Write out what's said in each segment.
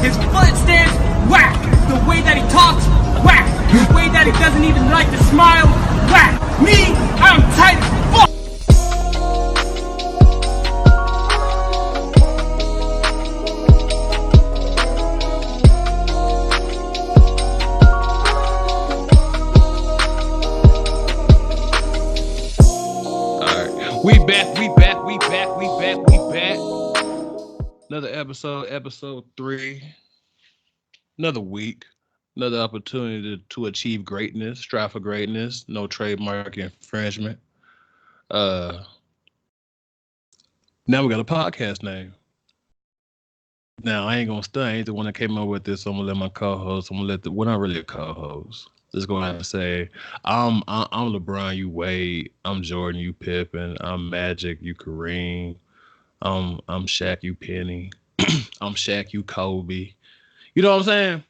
His foot stance, whack. The way that he talks, whack. The way that he doesn't even like to smile, whack. Me, I'm tight as fuck. We back. Another episode 3. Another week. Another opportunity to achieve greatness, strive for greatness, no trademark infringement. Now we got a podcast name. Now I ain't gonna stunt. I ain't the one that came up with this. So I'm gonna let my co-host. We're not really a co-host. Just go ahead and say, I'm LeBron, you Wade. I'm Jordan, you Pippen. I'm Magic, you Kareem. I'm Shaq, you Penny. I'm Shaq, you Kobe. You know what I'm saying?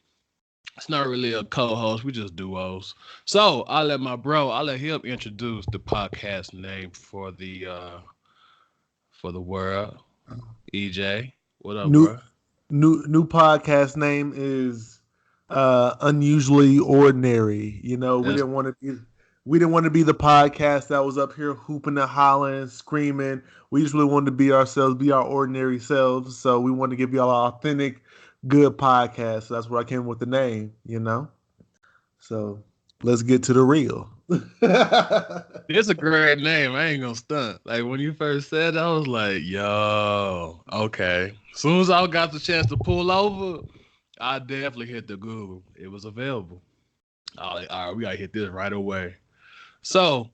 It's not really a co-host. We just duos. So I'll let him introduce the podcast name for the world. EJ, what up, bro? New podcast name is Unusually Ordinary. You know, we didn't want to be the podcast that was up here hooping and hollering, screaming. We just really wanted to be ourselves, be our ordinary selves. So we wanted to give y'all an authentic, good podcast. So that's where I came with the name, you know? So let's get to the real. It's a great name. I ain't gonna stunt. Like when you first said it, I was like, yo, okay. As soon as I got the chance to pull over, I definitely hit the Google. It was available. All right, we gotta hit this right away. So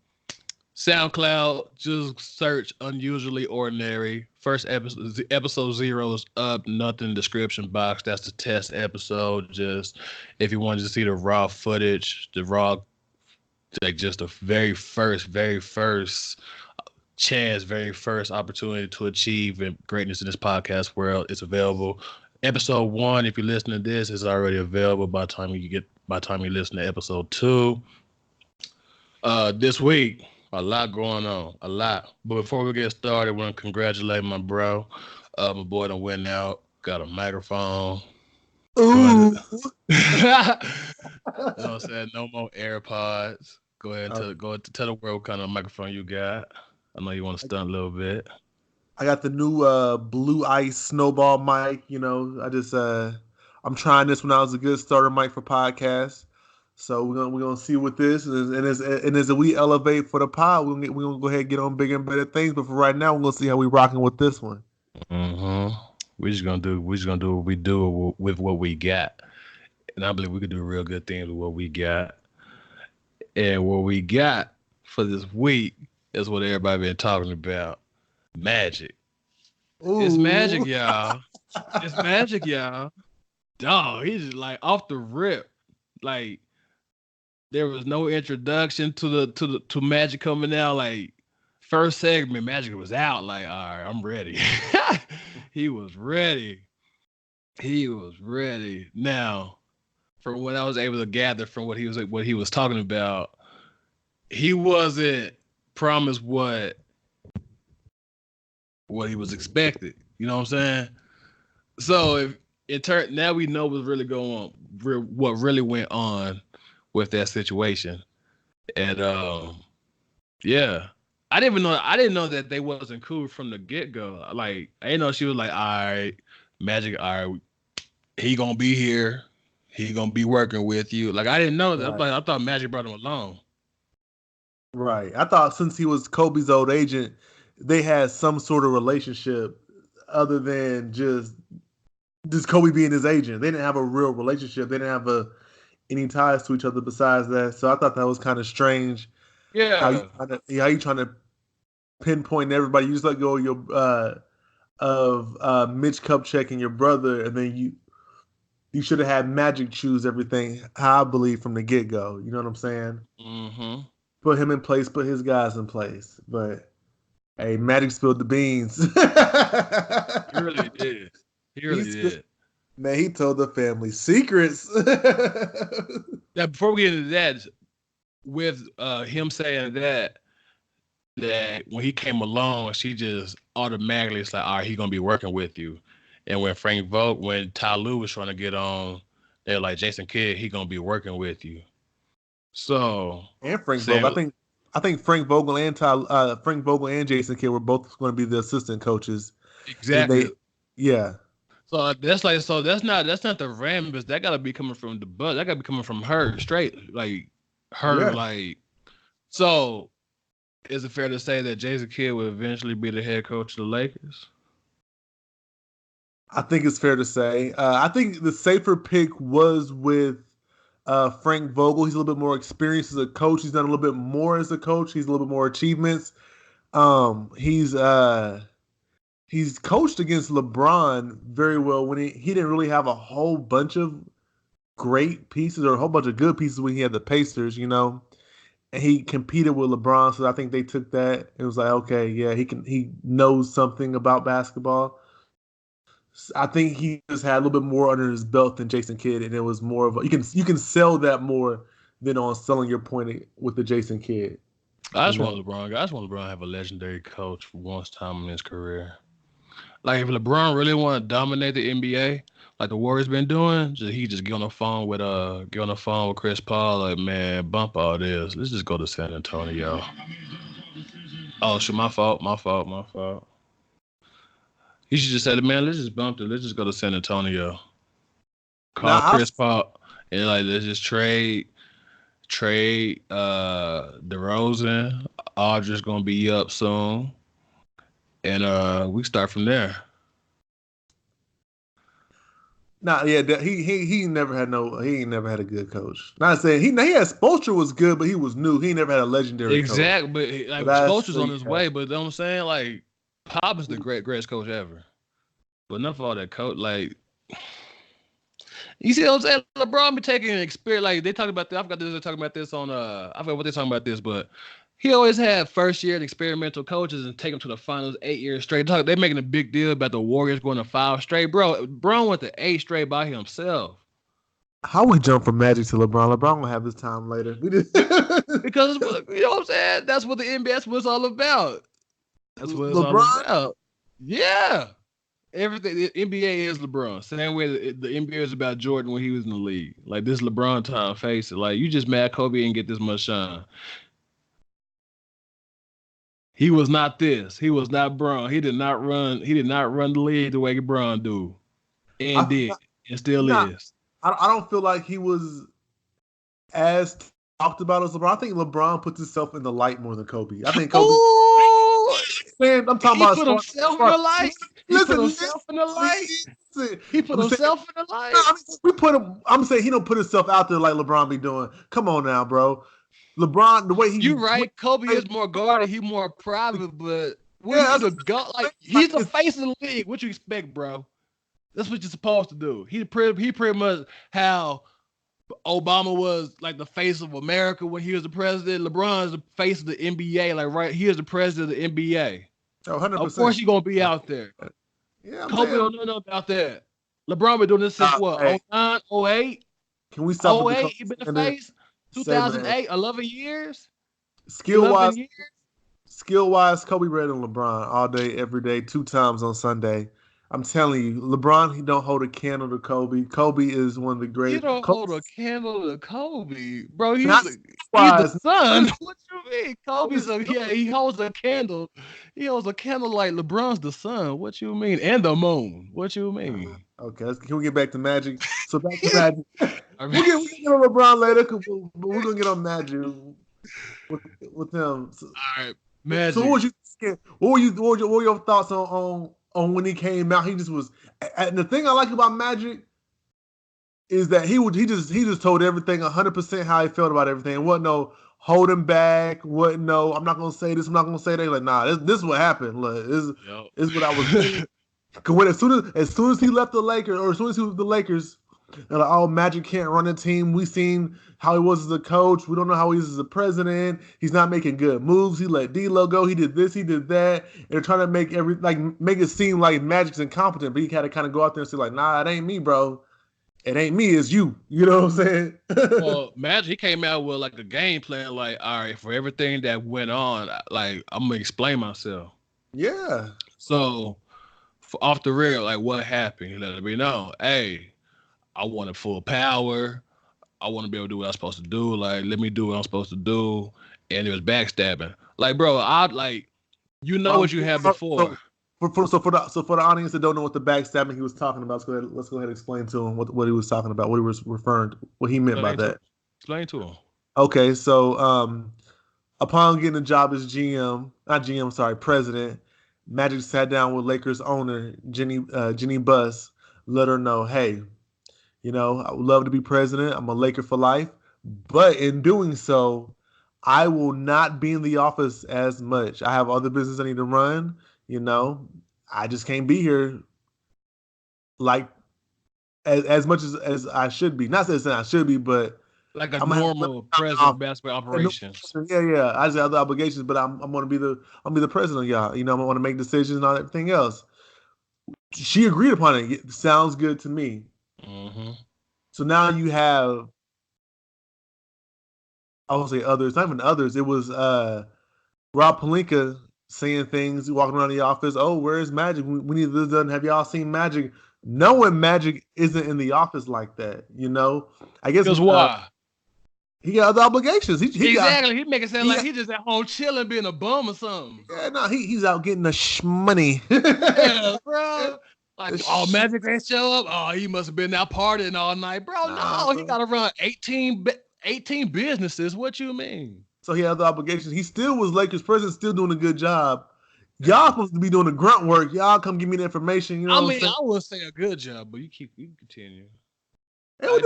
SoundCloud, just search Unusually Ordinary. First episode 0 is up. Nothing description box. That's the test episode. Just if you wanted to see the raw footage, like just the very first chance, very first opportunity to achieve greatness in this podcast world, it's available. Episode 1, if you listen to this, is already available by the time you listen to episode 2. This week, a lot going on, a lot. But before we get started, I want to congratulate my bro. My boy done went out, got a microphone. Ooh. You know what I'm saying? No more AirPods. Go ahead and tell the world what kind of microphone you got. I know you want to stunt a little bit. I got the new Blue Ice Snowball mic. You know, I'm trying this one out as a good starter mic for podcasts. So we're gonna see what this is, and as we elevate for the pod, we're gonna go ahead and get on bigger and better things. But for right now, we're gonna see how we rocking with this one. Mm-hmm. We're just gonna do what we do with what we got, and I believe we could do real good things with what we got. And what we got for this week is what everybody been talking about: magic. Ooh. It's magic, y'all. It's magic, y'all. Dog, he's just like off the rip, like. There was no introduction to Magic coming out. Like first segment, Magic was out. Like, all right, I'm ready. He was ready. Now, from what I was able to gather from what he was talking about, he wasn't promised what he was expected. You know what I'm saying? So if it turned, now we know what's really going on, what really went on with that situation. And yeah. I didn't know that they wasn't cool from the get-go. Like, I didn't know she was like, all right, Magic, all right, he gonna be here. He gonna be working with you. Like, I didn't know that. Right. I thought Magic brought him along. Right. I thought since he was Kobe's old agent, they had some sort of relationship other than just Kobe being his agent. They didn't have a real relationship. They didn't have any ties to each other besides that. So I thought that was kind of strange. Yeah. How you trying to pinpoint everybody? You just let go of Mitch Kupchak and your brother, and then you should have had Magic choose everything. How I believe from the get go. You know what I'm saying? Mm-hmm. Put him in place. Put his guys in place. But hey, Magic spilled the beans. He really did. He really did. Man, he told the family secrets. Now, before we get into that, with him saying that when he came along, she just automatically, it's like, all right, he's gonna be working with you. And when Ty Lue was trying to get on, they were like, Jason Kidd, he gonna be working with you. So and Frank Vogel, I think Frank Vogel and Jason Kidd were both going to be the assistant coaches. Exactly. Yeah. So that's not the Rambus. That gotta be coming from the Bucks. That gotta be coming from her straight, like her, Yeah. like. So, is it fair to say that Jason Kidd will eventually be the head coach of the Lakers? I think it's fair to say. I think the safer pick was with Frank Vogel. He's a little bit more experienced as a coach. He's done a little bit more as a coach. He's a little bit more achievements. He's coached against LeBron very well when he didn't really have a whole bunch of great pieces or a whole bunch of good pieces when he had the Pacers, and he competed with LeBron. So I think they took that. It was like, okay, yeah, he knows something about basketball. I think he just had a little bit more under his belt than Jason Kidd, and it was more of you can sell that more than on selling your point with the Jason Kidd. I just want LeBron to have a legendary coach for once time in his career. Like if LeBron really want to dominate the NBA, like the Warriors been doing, he just get on the phone with Chris Paul, like, man, bump all this. Let's just go to San Antonio. Oh shit, my fault. He should just say, man, let's just bump it. Let's just go to San Antonio. Call Chris Paul and like let's just trade DeRozan. Aldridge's gonna be up soon. And we start from there. Nah, yeah, he never had a good coach. Not saying he had Spoelstra was good, but he was new. He never had a legendary exactly, coach. But like Spoelstra's on his way. But you know what I'm saying, like Pop is the greatest coach ever. But enough of all that coach, like you see what I'm saying? LeBron be taking an experience. Like they talk about this. I forgot they're talking about this on I forgot what they're talking about this, but he always had first year experimental coaches and take them to the finals 8 years straight. They're making a big deal about the Warriors going to 5 straight. Bro, LeBron went to 8 straight by himself. How we jump from Magic to LeBron? LeBron will have his time later. Because you know what I'm saying? That's what the NBA, that's what it's all about. That's what it's all about. Yeah. Everything, the NBA is LeBron. Same way the NBA is about Jordan when he was in the league. Like this LeBron time, face it. Like you just mad Kobe didn't get this much shine. He was not this. He was not Bron. He did not run the league the way Bron do. And still is. I don't feel like he was as talked about as LeBron. I think LeBron puts himself in the light more than Kobe. I think Kobe. Ooh, man, I'm talking about. He put himself in the light. He put himself in the light. We put him. I'm saying he don't put himself out there like LeBron be doing. Come on now, bro. LeBron, the way he. You're right. Kobe is more guarded. He's more private, but he's the face of the league. What you expect, bro? That's what you're supposed to do. He pretty much how Obama was like the face of America when he was the president. LeBron is the face of the NBA. Like right, he is the president of the NBA. Oh, 100%. Of course, he's gonna be out there. Yeah, Kobe don't know nothing about that. LeBron been doing this since what? 09, 08? Can we stop? 08, he been the face. 2008, 11 years. Skill wise, Kobe better than LeBron all day, every day, 2 times on Sunday. I'm telling you, LeBron, he don't hold a candle to Kobe. Kobe is one of the greatest. You don't hold a candle to Kobe, bro. He's the son. What you mean? Kobe's he holds a candle. He holds a candle like LeBron's the sun. What you mean? And the moon. What you mean? Okay, can we get back to Magic? So back to Magic. We'll get on LeBron later, but we're gonna get on Magic with him. So, all right, Magic. So what were your thoughts on when he came out? He just was, and the thing I like about Magic is that he just told everything 100% how he felt about everything. It wasn't no holding back. Wasn't no I'm not gonna say this. I'm not gonna say that. Like nah, this is what happened. Look, this is what I was doing. Because as soon as he left the Lakers, or as soon as he was with the Lakers, they're like, oh, Magic can't run a team. We seen how he was as a coach. We don't know how he is as a president. He's not making good moves. He let D-Lo go. He did this. He did that. And they're trying to make it seem like Magic's incompetent. But he had to kind of go out there and say like, nah, it ain't me, bro. It ain't me. It's you. You know what I'm saying? Well, Magic, he came out with like a game plan. Like, all right, for everything that went on, like I'm gonna explain myself. Yeah. So off the real, like what happened. He let me know, hey, I wanted full power. I want to be able to do what I'm supposed to do. Like, let me do what I'm supposed to do. And it was backstabbing. Like, bro, what you had before. So for the audience that don't know what the backstabbing he was talking about, let's go ahead and explain to him what he was talking about, what he was referring to, what he meant by that. Explain to him. Okay, so upon getting a job as president, Magic sat down with Lakers owner Jenny Buss, let her know, hey, I would love to be president. I'm a Laker for life, but in doing so, I will not be in the office as much. I have other business I need to run. I just can't be here like as much as I should be. Not saying I should be, but like a normal president basketball operations. Yeah. I just have other obligations, but I'm gonna be the president of y'all. I'm gonna want to make decisions and everything else. She agreed upon it. It sounds good to me. Mm-hmm. So now you have, I won't say others, not even others. It was Rob Pelinka saying things, walking around the office. Oh, where's Magic? We need this done. Have y'all seen Magic? Knowing Magic isn't in the office like that, I guess. Because why? He got other obligations. He make it sound like he just at home chilling, being a bum or something. Yeah, no, he's out getting the money. Yeah, bro. Like, Magic ain't show up. Oh, he must have been out partying all night, bro. No, he got to run 18 businesses. What you mean? So he had the obligations. He still was Lakers president, still doing a good job. Y'all supposed to be doing the grunt work. Y'all come give me the information. I would say a good job, but you continue. You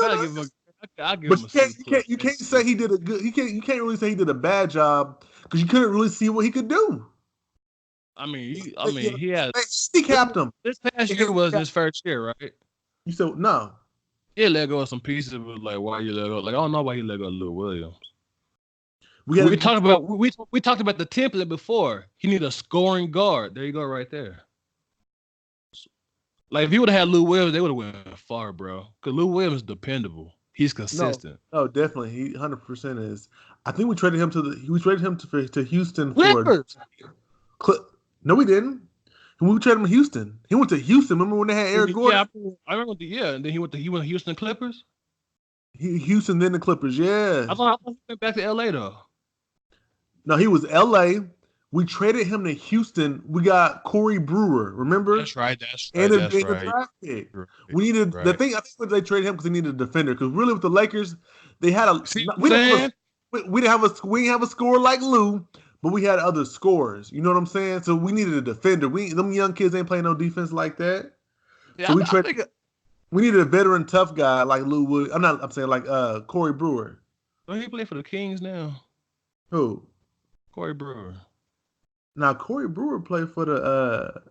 can't say he did a good. You can't really say he did a bad job because you couldn't really see what he could do. He had. He capped him. This past year was his first year, right? You said no. He let go of some pieces. Like, why you let go? Like, I don't know why he let go of Lou Williams. We talked about the template before. He needed a scoring guard. There you go, right there. Like, if he would have had Lou Williams, they would have went far, bro. Because Lou Williams is dependable. He's consistent. No, definitely. He 100% is. I think we traded him to Houston Clippers. No, we didn't. We traded him to Houston. He went to Houston. Remember when they had Eric Gordon? Yeah, I remember. And then he went to Houston Clippers. Houston, then the Clippers. Yeah. I thought he went back to LA though. No, he was LA. We traded him to Houston. We got Corey Brewer. Remember? That's right. And a draft pick. We needed the thing. I think they traded him because they needed a defender. Because really, with the Lakers, they had we didn't have a scorer like Lou. But we had other scorers. You know what I'm saying? So we needed a defender. Them young kids ain't playing no defense like that. Yeah, so we needed a veteran tough guy like Lou Wood. I'm saying like Corey Brewer. Don't he play for the Kings now? Who? Corey Brewer. Now Corey Brewer played for the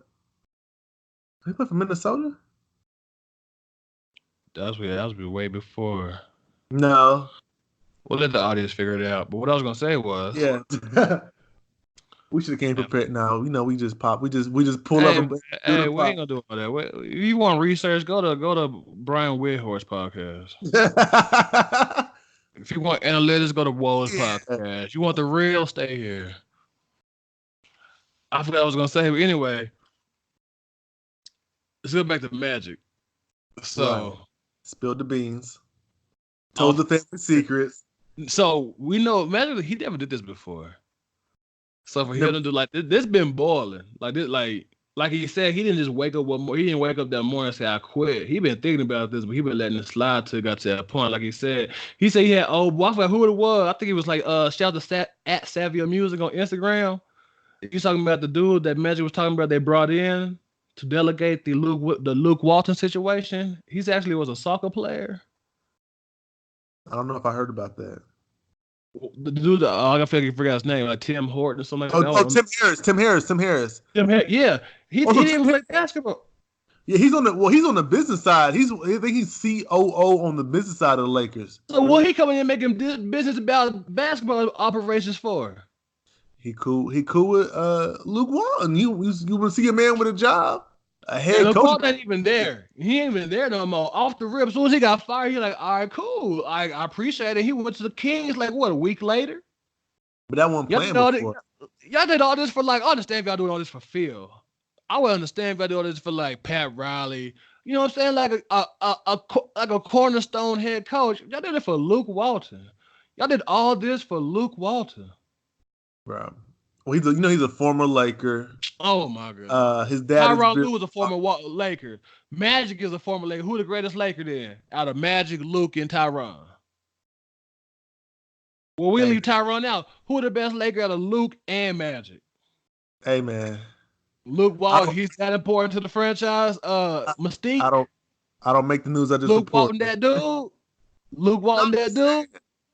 he played for Minnesota? That was way before. No. We'll let the audience figure it out. But what I was gonna say was, yeah. We should have came prepared. Now we just pop. We just pull up. Hey, we ain't gonna do all that. If you want research, go to Brian Whithorse podcast. If you want analytics, go to Woe's podcast. You want the real, stay here. I forgot what I was gonna say, but anyway, let's go back to Magic. So, spilled the beans. Told the family secrets. So we know Magic. He never did this before. So for him to do like this been boiling. Like this, like he said, he didn't just wake up He didn't wake up that morning and say I quit. He been thinking about this, but he been letting it slide till it got to that point. Like he said he had I forgot who it was. I think it was like shout out to at Savio Music on Instagram. He's talking about the dude that Magic was talking about. They brought in to delegate the Luke Walton situation. He's actually was a soccer player. I don't know if I heard about that. The dude, I forgot his name, like Tim Horton or something like that. Tim Harris. Yeah. He didn't even play basketball. Yeah, he's on the business side. I think he's COO on the business side of the Lakers. So what he coming in making business about basketball operations for? He cool with Luke Walton. You want to see a man with a job? A head coach. Luke ain't even there. He ain't even there no more. Off the rip. As soon as he got fired, he like, all right, cool. I appreciate it. He went to the Kings like what, a week later? But that wasn't playing before. Y'all did all this for like, I understand if y'all doing all this for Phil. I would understand if I do all this for like Pat Riley. You know what I'm saying? Like a cornerstone head coach. Y'all did it for Luke Walton. Y'all did all this for Luke Walton. Bro. Well, he's a former Laker. Oh my god. His dad Tyronn Lue was a former Laker. Magic is a former Laker. Who the greatest Laker then? Out of Magic, Luke, and Tyronn. Well, we leave Tyronn out. Who the best Laker out of Luke and Magic? Hey man. Luke Walton, he's that important to the franchise. Mystique. I don't make the news. I just Luke report. Walton, that dude. Luke Walton, that dude.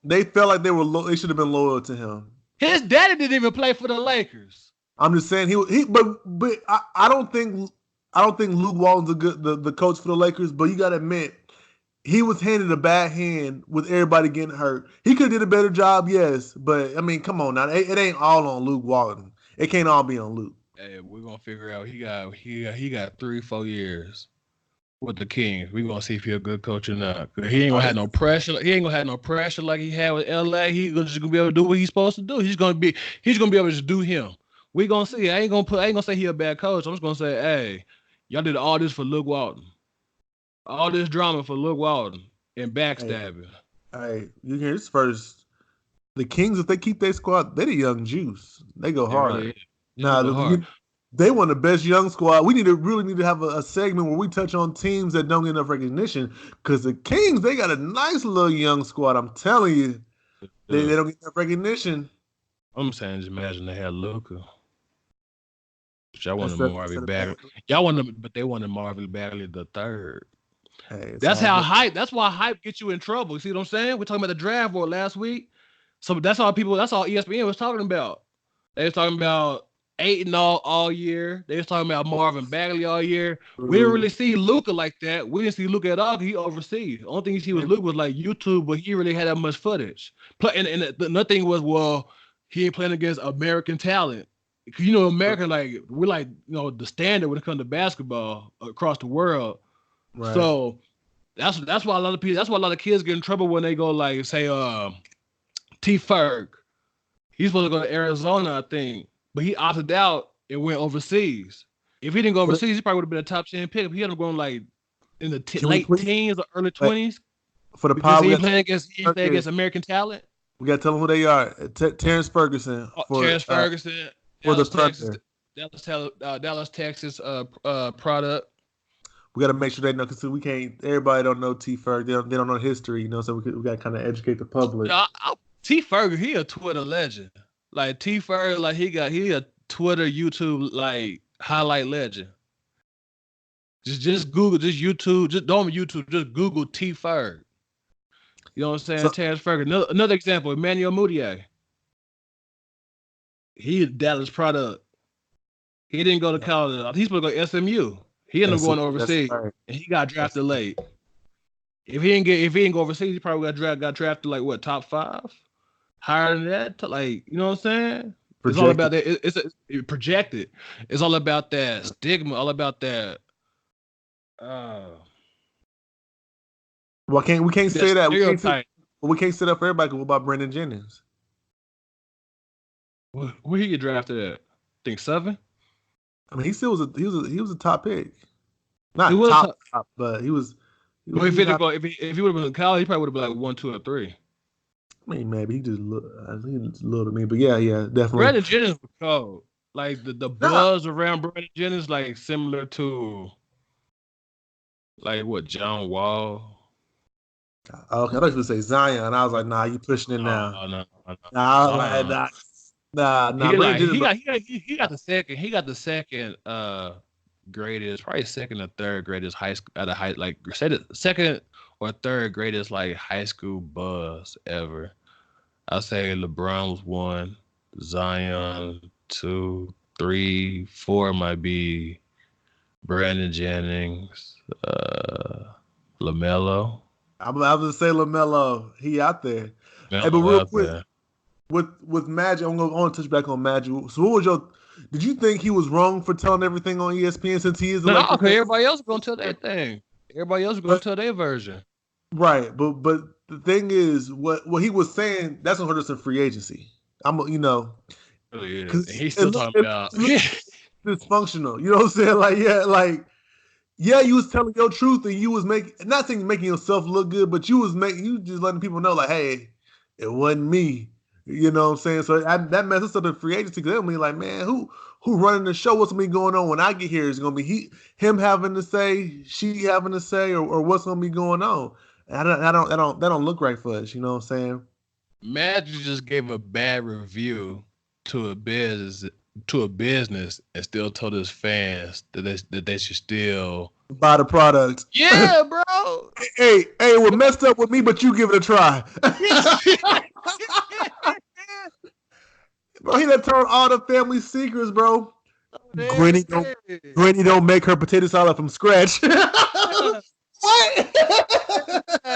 They felt like they should have been loyal to him. His daddy didn't even play for the Lakers. I'm just saying but I don't think Luke Walton's the coach for the Lakers. But you got to admit, he was handed a bad hand with everybody getting hurt. He could have did a better job, yes. But I mean, come on now, it ain't all on Luke Walton. It can't all be on Luke. Hey, we're gonna figure out. He got 3-4 years with the Kings. We're gonna see if he's a good coach or not. He ain't gonna have no pressure. He ain't gonna have no pressure like he had with LA. He's just gonna be able to do what he's supposed to do. He's gonna be able to just do him. We gonna see. I ain't gonna say he a bad coach. I'm just gonna say, hey, y'all did all this for Luke Walton. All this drama for Luke Walton and backstabbing. Hey, you hear this first. The Kings, if they keep their squad, they the young juice. They go hard. Really, they want the best young squad. We really need to have a segment where we touch on teams that don't get enough recognition. Because the Kings, they got a nice little young squad. I'm telling you, they don't get enough recognition. I'm saying, just imagine they had Luka. Y'all wanted Marvin Bagley. But they wanted Marvin Bagley the third. Hey, that's why hype gets you in trouble. You see what I'm saying? We're talking about the draft board last week. So that's all ESPN was talking about. They was talking about Ayton all year. They was talking about Marvin Bagley all year. We didn't really see Luka like that. We didn't see Luka at all because he overseas. The only thing you see with Luka was like YouTube, but he really had that much footage. And another thing was, well, he ain't playing against American talent. Because, America, we're the standard when it comes to basketball across the world. Right. So that's why a lot of kids get in trouble when they go say T. Ferg. He's supposed to go to Arizona, I think, but he opted out and went overseas. If he didn't go overseas, he probably would have been a top 10 pick. If he had gone in the late teens or early 20s. For the power, he playing against American talent. We got to tell them who they are. Terrence Ferguson. Terrence Ferguson. For the Dallas, Texas product. We got to make sure they know because we can't. Everybody don't know T. Ferg. They don't know history, So we got to kind of educate the public. T. Ferg, he a Twitter legend. Like T. Ferg, he a Twitter, YouTube highlight legend. Just Google, just YouTube, just don't YouTube, just Google T. Ferg. You know what I'm saying? Terrence Ferguson. Another example, Emmanuel Mudiay. He a Dallas product. He didn't go to college. He's supposed to go to SMU. He ended up going overseas, and he got drafted late. If he didn't go overseas, he probably got drafted top 5, higher than that. You know what I'm saying? Projected. It's all about that. It's projected. It's all about that stigma. All about that. We can't say that. We can't say that for everybody. What about Brandon Jennings? Where he get drafted at? I think 7. I mean, he still was a top pick. Not top, but he was. If he would have been in college, he probably would have been 1, 2, or 3. I mean, maybe he just little to me, but yeah, definitely. Brandon Jennings was cold. The buzz around Brandon Jennings, similar to John Wall. Okay, I thought you were gonna say Zion. I was like, nah, you pushing it now. No. Nah. He got the second greatest, probably second or third greatest high school second or third greatest high school buzz ever. I'll say LeBron was 1, Zion 2, 3, 4 might be Brandon Jennings, LaMelo. I was gonna say LaMelo. He out there. Hey, but real quick, with Magic, I want to touch back on Magic. So, what was did you think he was wrong for telling everything on ESPN since he is? No, because everybody else is gonna tell their thing. Everybody else is gonna tell their version. Right, but the thing is, what he was saying, that's gonna hurt us in free agency. Really is. He's still talking about. dysfunctional. You know what I'm saying? Yeah, you was telling your truth and you was making yourself look good, but you just letting people know, like, hey, it wasn't me. You know what I'm saying? So that messes up the free agency because they'll be like, man, who running the show? What's gonna be going on when I get here? Is it gonna be him having to say, she having to say, or what's gonna be going on? And that don't look right for us. You know what I'm saying? Magic just gave a bad review to a business and still told his fans that they should still Buy the product. Yeah, bro. Hey, what messed up with me, but you give it a try. Bro, he done told all the family secrets, bro. Granny don't make her potato salad from scratch. What?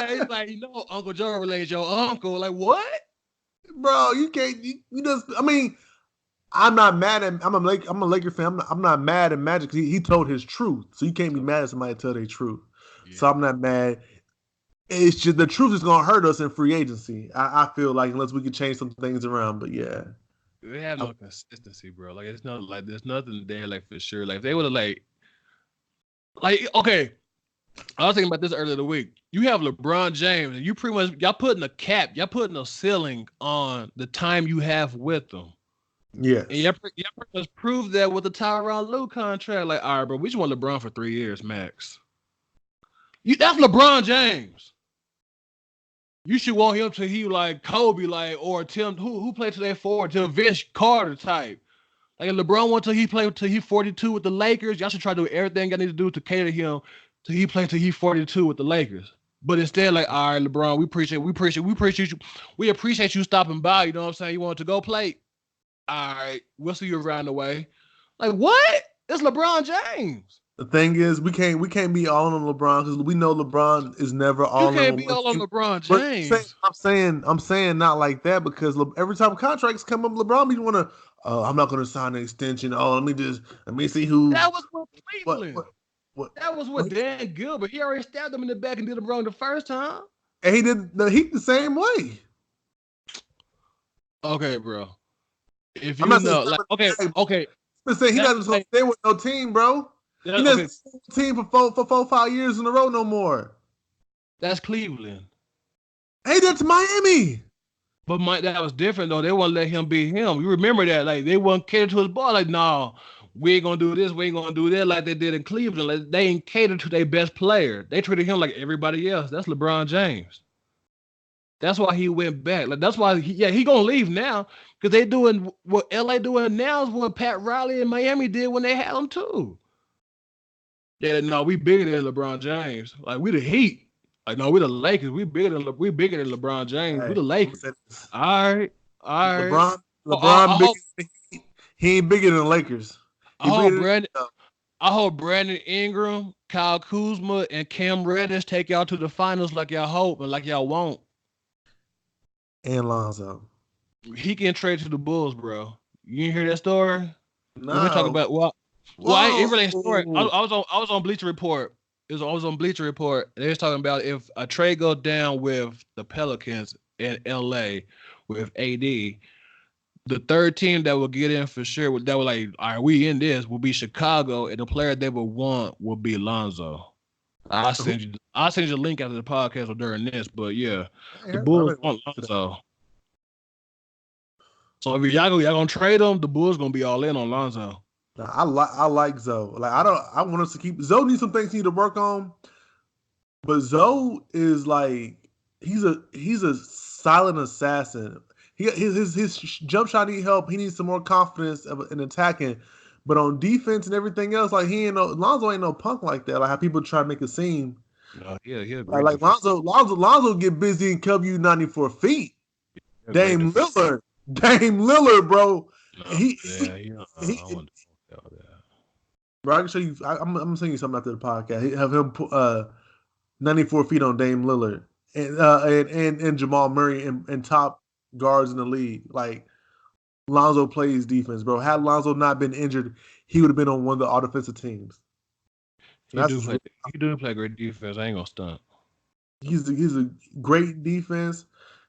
He's like, Uncle Joe related your uncle. Like, what? Bro, you can't. You just. I mean, I'm not mad at. I'm a Laker fan. I'm not mad at Magic because he told his truth. So you can't be mad at somebody tell their truth. Yeah. So I'm not mad. It's just the truth is gonna hurt us in free agency. I feel like unless we can change some things around. But yeah, they have no consistency, bro. Like it's not like there's nothing there like for sure. Like if they would have like okay. I was thinking about this earlier in the week. You have LeBron James, and you pretty much y'all putting a cap, y'all putting a ceiling on the time you have with them. Yeah, and y'all pretty much proved that with the Tyronn Lue contract. Like, all right, bro, we just want LeBron for 3 years max. That's LeBron James. You should want him to he like Kobe, like or Tim who played to that forward, to Vince Carter type. Like if LeBron went till he played till he 42 with the Lakers, y'all should try to do everything y'all need to do to cater him till he played till he 42 with the Lakers. But instead, like, all right, LeBron, we appreciate you stopping by. You know what I'm saying? You want to go play? All right, we'll see you around the way. Like what? It's LeBron James. The thing is, we can't be all on LeBron because we know LeBron is never all. You can't be all on LeBron James. I'm saying not like that because every time contracts come up, LeBron be want to. Oh, I'm not going to sign an extension. Oh, let me see who. That was with Cleveland. That was with Dan Gilbert. He already stabbed him in the back and did him wrong the first time. And he did the same way. Okay, bro. If you know, like, okay. But say he doesn't stay with no team, bro. He doesn't stay with the team for 5 years in a row no more. That's Cleveland. Hey, that's Miami. But that was different though. They wouldn't let him be him. You remember that? Like they wouldn't cater to his ball. Like, no, we ain't gonna do this. We ain't gonna do that. Like they did in Cleveland. Like, they ain't cater to their best player. They treated him like everybody else. That's LeBron James. That's why he went back. Like that's why he gonna leave now because they doing what LA doing now is what Pat Riley and Miami did when they had him too. Yeah, no, we bigger than LeBron James. Like we the Heat. Like no, we the Lakers. We bigger than LeBron James. Hey, we the Lakers. All right. LeBron he ain't bigger than the Lakers. I hope Brandon Ingram, Kyle Kuzma, and Cam Reddish take y'all to the finals like y'all hope and like y'all want. And Lonzo. He can trade to the Bulls, bro. You didn't hear that story? No. We're talking about it really ain't a story. I was on Bleacher Report. I was on Bleacher Report. They was talking about if a trade goes down with the Pelicans in LA with AD, the third team that will get in for sure, that will like, all right, we in this, will be Chicago, and the player they will want will be Lonzo. I'll send you the link after the podcast or during this, but yeah, the Bulls want Lonzo. So if y'all gonna trade him, the Bulls gonna be all in on Lonzo. I like Zoe. Like I want us to keep Zoe needs some things he need to work on, but Zoe is like he's a silent assassin. His jump shot need help. He needs some more confidence in attacking, but on defense and everything else, like Lonzo ain't no punk like that. Like how people try to make it seem. Yeah. Like Lonzo get busy and cover you 94 feet. Dame Lillard, bro. Bro, I can show you. I'm gonna send you something after the podcast. Have him 94 feet on Dame Lillard and Jamal Murray and top guards in the league. Like Lonzo plays defense, bro. Had Lonzo not been injured, he would have been on one of the all-defensive teams. He do play great defense. I ain't gonna stunt. He's a great defense.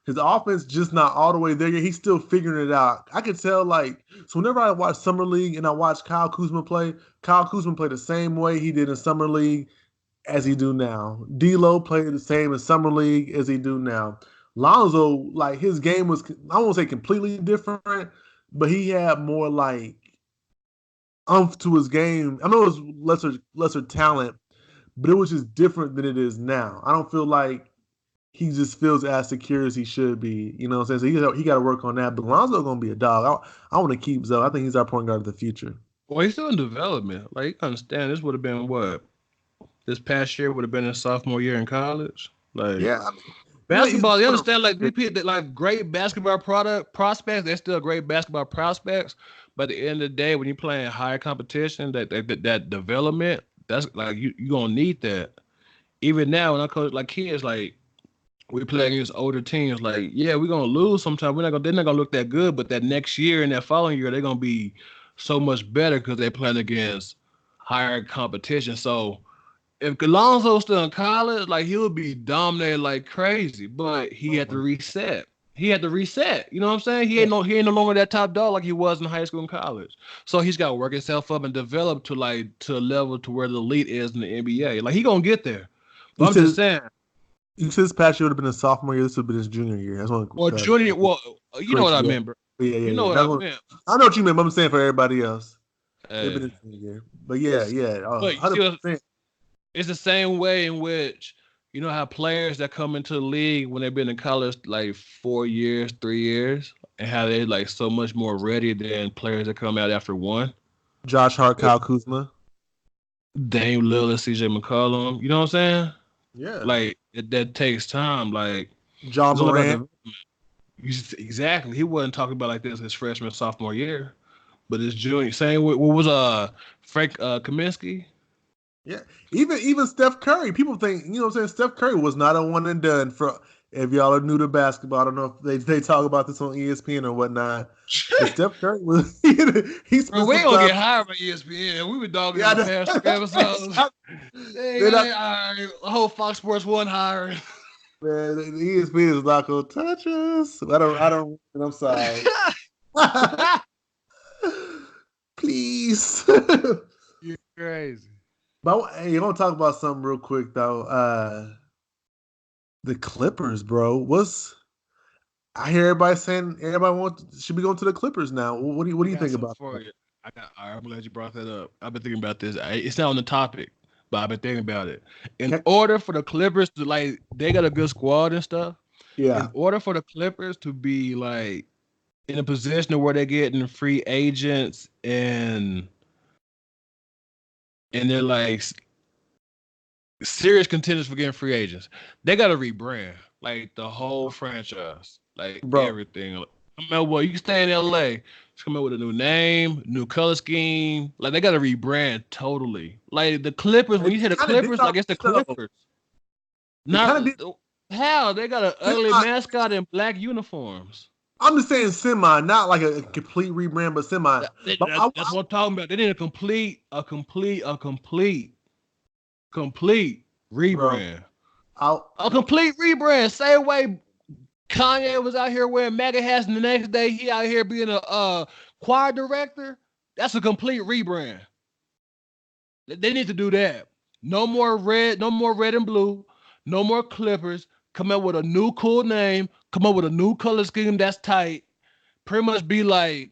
His offense just not all the way there yet. He's still figuring it out. I could tell, like, so whenever I watch Summer League and I watch Kyle Kuzma play the same way he did in Summer League as he do now. D'Lo played the same in Summer League as he do now. Lonzo, like, his game was, I won't say completely different, but he had more, like, umph to his game. I know it was lesser talent, but it was just different than it is now. I don't feel like he just feels as secure as he should be. You know what I'm saying? So he got to work on that. But Lonzo's going to be a dog. I want to keep Zoe. I think he's our point guard of the future. Well, he's still in development. Like, you understand, this would have been what? This past year would have been his sophomore year in college. Like, yeah, I mean, basketball, you understand, like, these people, like, great basketball prospects, they're still great basketball prospects. But at the end of the day, when you're playing higher competition, that development, that's, like, you're going to need that. Even now, when I coach, like, kids, like, we play against older teams. Like, yeah, we're gonna lose sometimes. They're not gonna look that good, but that next year and that following year, they're gonna be so much better because they're playing against higher competition. So if Alonzo's still in college, like, he would be dominated like crazy. But he had to reset. You know what I'm saying? He ain't no longer that top dog like he was in high school and college. So he's got to work himself up and develop to a level to where the elite is in the NBA. Like, he gonna get there. But I'm just saying. You said this past year would have been his sophomore year. This would have been his junior year. That's one. Well, junior. Well, you know what I mean, bro. Yeah. You know what I meant. I know what you meant. But I'm saying for everybody else, Hey. been his junior year. But yeah. 100%. It's the same way in which, you know how players that come into the league when they've been in college like 4 years, 3 years, and how they're like so much more ready than players that come out after one. Josh Hart, Kyle Kuzma, Dame Lillard, CJ McCollum. You know what I'm saying? Yeah. Like, that takes time. Like, John Moran. Exactly. He wasn't talking about like this his freshman, sophomore year, but his junior. Same what was Frank Kaminsky? Yeah. Even Steph Curry. People think, you know what I'm saying? Steph Curry was not a one and done. For if y'all are new to basketball, I don't know if they talk about this on ESPN or whatnot. But Steph Curry was he's. Bro, we don't get hired by ESPN. We were dogging in the past episodes. The whole Fox Sports 1 hiring. Man, the ESPN is not gonna touch us. I don't. I'm sorry. Please. You're crazy. But hey, you want to talk about something real quick though? The Clippers, bro. I hear everybody saying should be going to the Clippers now. What do you think about that? I'm glad you brought that up. I've been thinking about this. It's not on the topic, but I've been thinking about it. In order for the Clippers to, like, they got a good squad and stuff. Yeah. In order for the Clippers to be like in a position where they're getting free agents and they're like serious contenders for getting free agents, they got to rebrand like the whole franchise, like everything. I mean, well, you can stay in LA, just come up with a new name, new color scheme. Like, they got to rebrand totally. Like, the Clippers, when you hear the Clippers, like, it's the Clippers. Not how they got an ugly mascot in black uniforms. I'm just saying semi, not like a complete rebrand, but semi. That's what I'm talking about. They need a complete rebrand. A complete rebrand. Same way Kanye was out here wearing MAGA hats, and the next day he out here being a choir director. That's a complete rebrand. They need to do that. No more red and blue. No more Clippers. Come up with a new cool name. Come up with a new color scheme that's tight. Pretty much be like,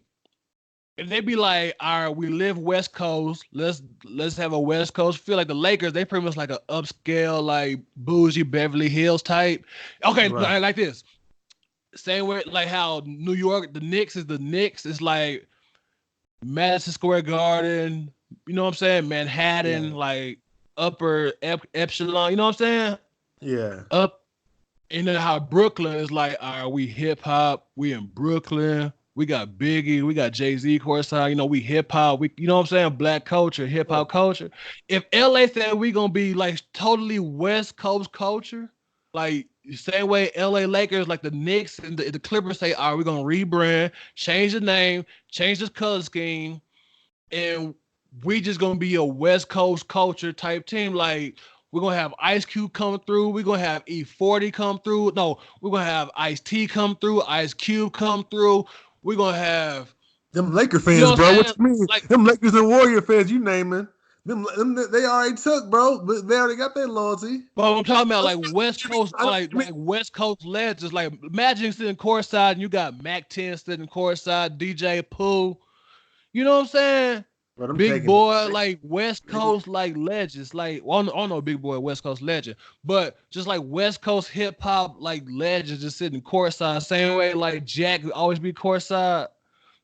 if they be like, all right, we live West Coast. Let's have a West Coast feel. Like the Lakers, they pretty much like an upscale, like bougie Beverly Hills type. Okay, right. Like this. Same way, like how New York, the Knicks is the Knicks. It's like Madison Square Garden. You know what I'm saying? Manhattan, like upper epsilon. You know what I'm saying? Yeah. Up. And then how Brooklyn is like, all right, we hip hop. We in Brooklyn. We got Biggie. We got Jay-Z courtside. You know, we hip hop. You know what I'm saying? Black culture, hip hop culture. If LA said we gonna be like totally West Coast culture, like same way LA Lakers, like the Knicks and the Clippers say, all right, we're gonna rebrand, change the name, change the color scheme, and we just gonna be a West Coast culture type team. Like, We're gonna have Ice Cube come through. We're gonna have E40 come through. No, we're gonna have Ice-T come through. Ice Cube come through. We're gonna have them Laker fans, bro. What you mean? Like, them Lakers and Warrior fans, you naming. Them, they already took, bro. But they already got their loyalty. But I'm talking about like West Coast, like West Coast legends. Like Magic sitting courtside, and you got Mac 10 sitting courtside, DJ Pooh. You know what I'm saying? Bro, Big Boy, like West Coast, like legends. Like, I don't know Big Boy, West Coast legend, but just like West Coast hip hop, like legends just sitting courtside. Same way like Jack would always be courtside.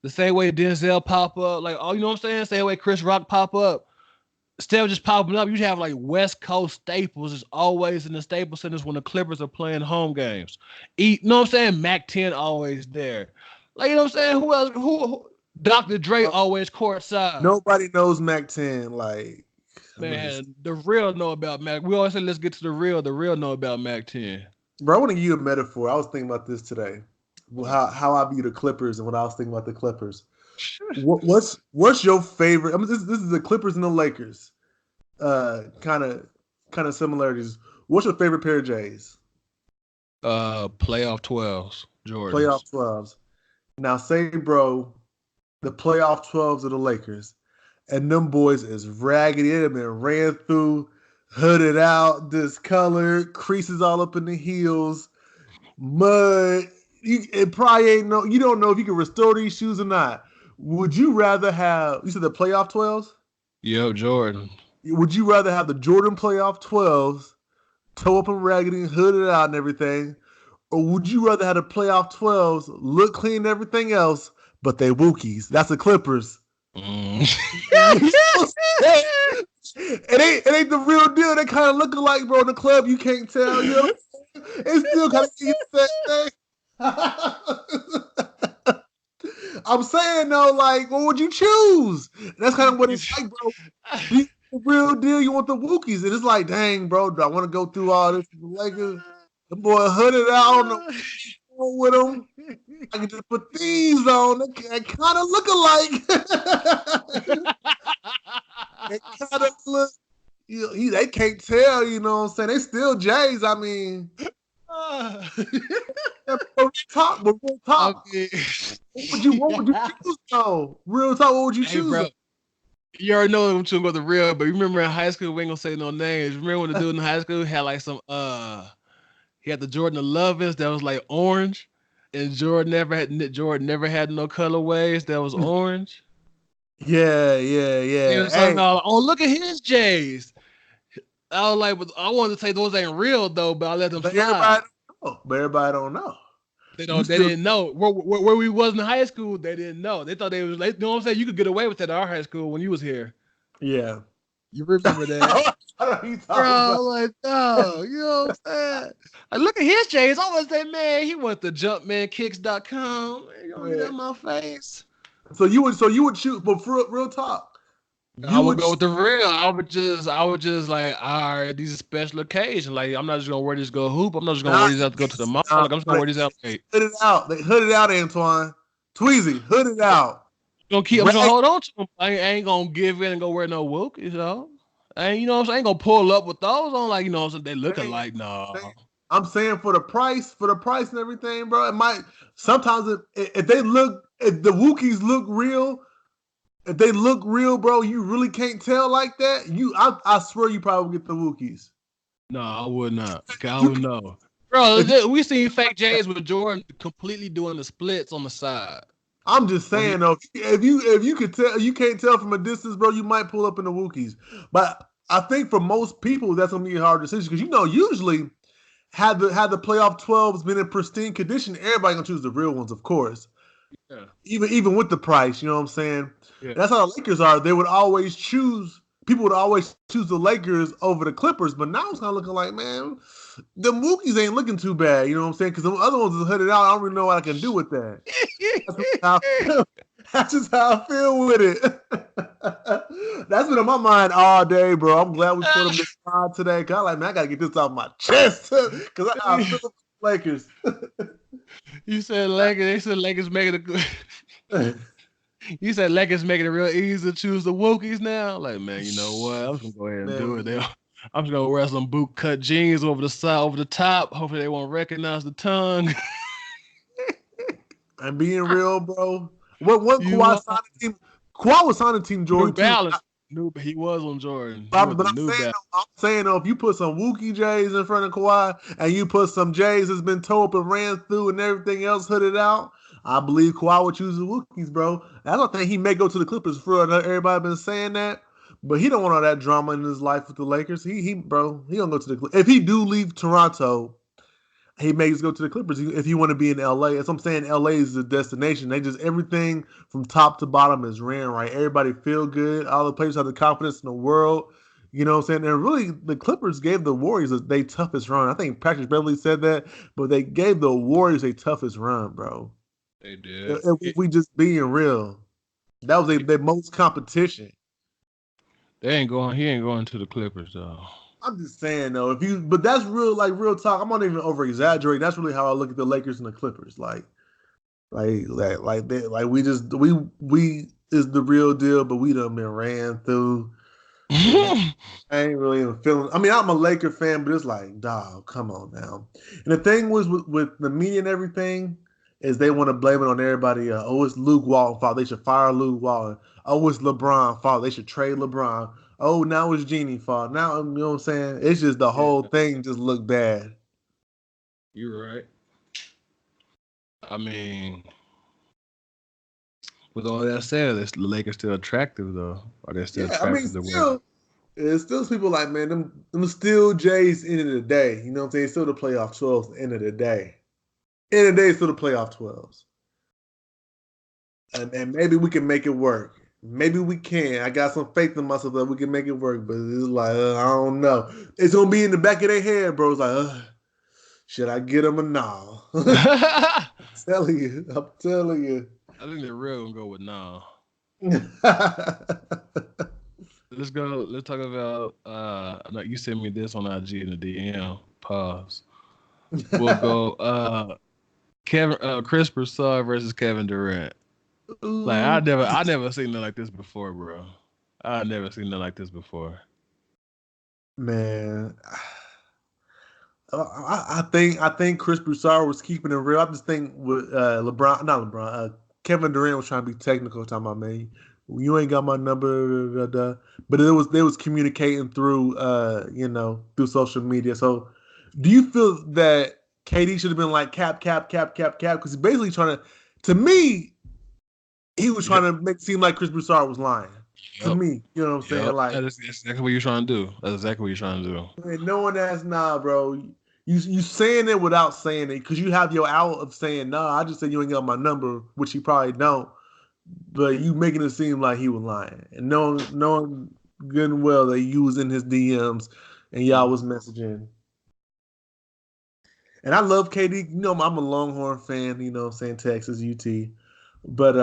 The same way Denzel pop up, like, oh, you know what I'm saying? Same way Chris Rock pop up. Instead of just popping up, you have like West Coast staples is always in the Staples Centers when the Clippers are playing home games. You know what I'm saying? Mac 10 always there. Like, you know what I'm saying? Who else? Who Dr. Dre always courtside. Nobody knows Mac 10. Like, man, the real know about Mac. We always say let's get to the real. The real know about Mac 10. Bro, I want to give you a metaphor. I was thinking about this today. How I view the Clippers and what I was thinking about the Clippers. What's your favorite? I mean, this is the Clippers and the Lakers. Kind of similarities. What's your favorite pair of J's? Playoff 12s, Jordan. Playoff 12s. Now, say, bro, the playoff 12s of the Lakers, and them boys is raggedy. They have been ran through, hooded out, discolored, creases all up in the heels, mud. It probably ain't no. You don't know if you can restore these shoes or not. Would you rather have? You said the playoff 12s? Yep, Jordan. Would you rather have the Jordan playoff 12s, toe up and raggedy, hooded out and everything, or would you rather have the playoff 12s look clean and everything else, but they Wookies? That's the Clippers. It ain't the real deal. They kind of look alike, bro. In the club, you can't tell. You know, it's still kind of the same thing. I'm saying though, like, what would you choose? That's kind of what it's like, bro. The real deal, you want the Wookies, and it's like, dang, bro, do I want to go through all this? Like, the boy hooded out with them. I can just put these on. They kind of look alike. They kind of look. They can't tell. You know what I'm saying? They still Jays. I mean. Real talk. Okay. What would you choose though? Real talk, what would you choose? Bro, you already know I'm choosing about the real, but you remember in high school, we ain't gonna say no names. Remember when the dude in high school had like some he had the Jordan 11s that was like orange, and Jordan never had no colorways that was orange. Yeah. Hey. Oh, look at his J's. I was like, I wanted to say those ain't real though, but I let them fly. Everybody don't know. They didn't know where we was in high school. They didn't know. They thought they was like, you know what I'm saying? You could get away with that at our high school when you was here. Yeah, you remember that? I know you talking about. Like, no, you know what I'm saying? Like, look at his J's. I was say, man, he went to jumpmankicks.com. You gonna get in my face? So you would choose, but for real talk. I would go with the real. I would just like, all right, these are special occasions. Like, I'm not just gonna wear this to go hoop. I'm not just gonna wear these out to go to the mall. Like, I'm just gonna wear these out. Hood it out. They hood it out, Antoine. Tweezy, hood it out. I'm gonna hold on to them. I ain't gonna give in and go wear no Wook, you know. You know what I'm saying? I ain't gonna pull up with those on, like, you know what I'm saying? They looking like, no. I'm saying for the price and everything, bro. It might sometimes if the Wookiees look real. If they look real, bro, you really can't tell like that. I swear you probably get the Wookies. No, I would not. I would know. Bro, we seen fake J's with Jordan completely doing the splits on the side. I'm just saying though, if you could tell, you can't tell from a distance, bro, you might pull up in the Wookies. But I think for most people, that's gonna be a hard decision because usually had the playoff 12s been in pristine condition, everybody gonna choose the real ones, of course. Yeah. Even with the price, you know what I'm saying? Yeah. That's how the Lakers are. People would always choose the Lakers over the Clippers, but now it's kind of looking like, man, the Wookies ain't looking too bad, you know what I'm saying? Because the other ones are hooded out. I don't really know what I can do with that. That's just how I feel with it. That's been on my mind all day, bro. I'm glad we put them this time today. Cause I'm like, man, I gotta get this off my chest because I feel the Lakers. You said Lakers. They said Lakers making it. You said Lakers making it real easy to choose the Wookies now. Like, man, you know what? I'm just gonna go ahead and do it. I'm just gonna wear some boot cut jeans over the side, over the top. Hopefully they won't recognize the tongue. And being real, bro. What You Kawhi signed the team? Kawhi was signing Team New Jordan too. Balance. He was on Jordan. But With the I'm New saying, Balance. though, if you put some Wookiee J's in front of Kawhi and you put some J's that's been tore up and ran through and everything else hooded out, I believe Kawhi would choose the Wookiees, bro. I don't think he may go to the Clippers for it. Everybody been saying that, but he don't want all that drama in his life with the Lakers. He don't go to the Clippers. If he do leave Toronto, he may just go to the Clippers if you want to be in LA. As I'm saying, LA is the destination. They just everything from top to bottom is ran right. Everybody feel good. All the players have the confidence in the world. You know what I'm saying? And really, the Clippers gave the Warriors their toughest run. I think Patrick Beverly said that, but they gave the Warriors their toughest run, bro. They did. If we just being real, that was their most competition. He ain't going to the Clippers though. I'm just saying though, but that's real talk. I'm not even over exaggerating. That's really how I look at the Lakers and the Clippers. We is the real deal, but we done been ran through. I ain't really even feeling. I mean, I'm a Laker fan, but it's like, dog, come on now. And the thing was with the media and everything is they want to blame it on everybody. It's Luke Walton's fault. They should fire Luke Walton. It's LeBron's fault. They should trade LeBron. Now it's Genie's fault. Now, you know what I'm saying? It's just the whole thing just looked bad. You're right. I mean, with all that said, the Lakers still attractive though. Are they still attractive to win? It's still people like, man, them still Jays end of the day. You know what I'm saying? Still the playoff 12s end of the day. End of the day, still the playoff 12s. And maybe we can make it work. Maybe we can. I got some faith in myself that we can make it work, but it's like, I don't know. It's going to be in the back of their head, bro. It's like, should I get them or no? I'm telling you. I think they're real going to go with no. Let's go. Let's talk about, you sent me this on IG in the DM. Pause. We'll go Chris Broussard versus Kevin Durant. Like I never seen nothing like this before, bro. I never seen nothing like this before. Man, I think Chris Broussard was keeping it real. I just think with Kevin Durant was trying to be technical, talking about, man, you ain't got my number, but they was communicating through through social media. So, do you feel that KD should have been like cap? Because he's basically trying to me. He was trying to make it seem like Chris Broussard was lying. Yep. To me, you know what I'm saying? Like that's exactly what you're trying to do. That's exactly what you're trying to do. And knowing that's bro. You saying it without saying it because you have your out of saying nah. I just said you ain't got my number, which you probably don't. But you making it seem like he was lying, and knowing good and well that you was in his DMs and y'all was messaging. And I love KD. You know, I'm a Longhorn fan. You know what I'm saying? Texas, UT. But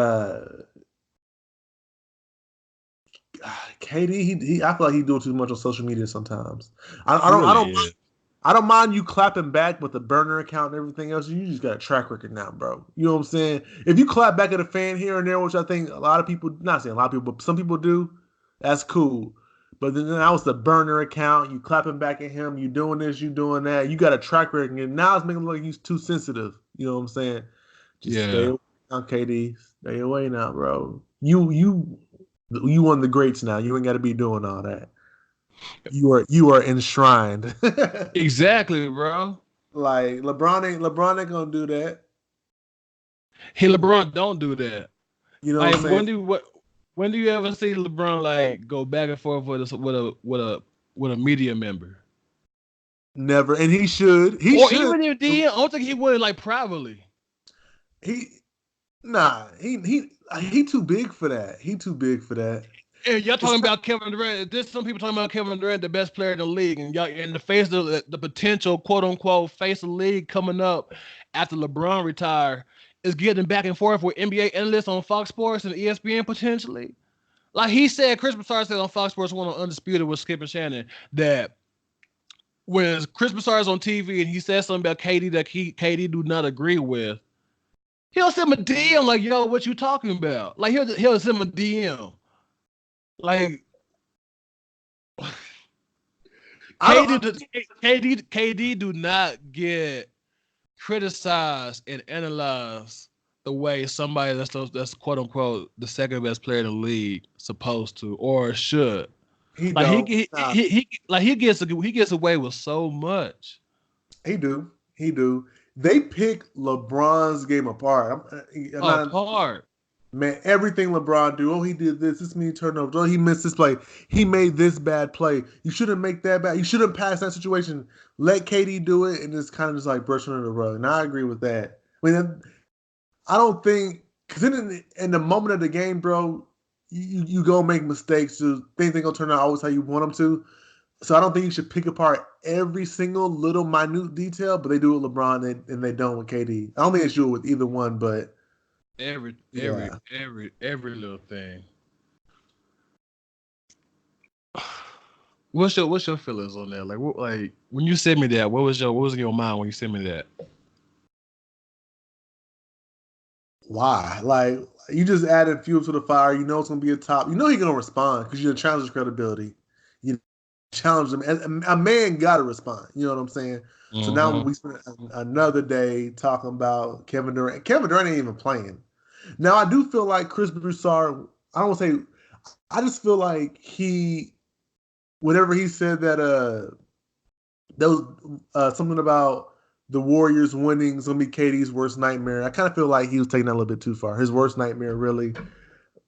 KD, I feel like he's doing too much on social media sometimes. I don't mind you clapping back with the burner account and everything else. You just got a track record now, bro. You know what I'm saying? If you clap back at a fan here and there, which I think a lot of people, not saying a lot of people, but some people do, that's cool. But then that was the burner account. You clapping back at him. You doing this, you doing that. You got a track record. And now it's making it look like he's too sensitive. You know what I'm saying? Stay away now, KD. Stay away now, bro. You won the greats now. You ain't got to be doing all that. You are enshrined. Exactly, bro. Like LeBron ain't gonna do that. Hey, LeBron, don't do that. You know what I'm saying? When do you ever see LeBron like go back and forth with a media member? Never, and he should. Or should. Even if he, I don't think he would like privately. He too big for that. He too big for that. And y'all talking about Kevin Durant. There's some people talking about Kevin Durant, the best player in the league, and y'all in the face of the potential quote unquote face of the league coming up after LeBron retire is getting back and forth with NBA analysts on Fox Sports and ESPN potentially. Like he said, Chris Broussard said on Fox Sports 1 on Undisputed with Skip and Shannon that when Chris Broussard is on TV and he says something about KD that KD do not agree with, he'll send him a DM like, yo, what you talking about? Like he'll send him a DM. Like, KD do not get criticized and analyzed the way somebody that's quote unquote the second best player in the league supposed to or should. He Like don't. he gets away with so much. He do. They pick LeBron's game apart. Apart. Man, everything LeBron do. Oh, he did this many turnovers. Oh, he missed this play. He made this bad play. You shouldn't make that bad. You shouldn't pass that situation. Let KD do it and just kind of just like brush under the rug. And I agree with that. I mean, I don't think because in the moment of the game, bro, you go make mistakes. So things ain't gonna turn out always how you want them to. So I don't think you should pick apart every single little minute detail. But they do it with LeBron and they don't with KD. I don't think they should with either one, but. Every little thing. What's your feelings on that? Like when you sent me that, what was in your mind when you sent me that? Why? Like you just added fuel to the fire. You know it's gonna be a top. You know he's gonna respond because you're gonna challenge his credibility. You challenge him. And a man gotta respond. You know what I'm saying? Mm-hmm. So now we spent another day talking about Kevin Durant. Kevin Durant ain't even playing. Now, I do feel like Chris Broussard, I don't want to say, I just feel like whenever he said that there was something about the Warriors winning is going to be KD's worst nightmare, I kind of feel like he was taking that a little bit too far. His worst nightmare, really.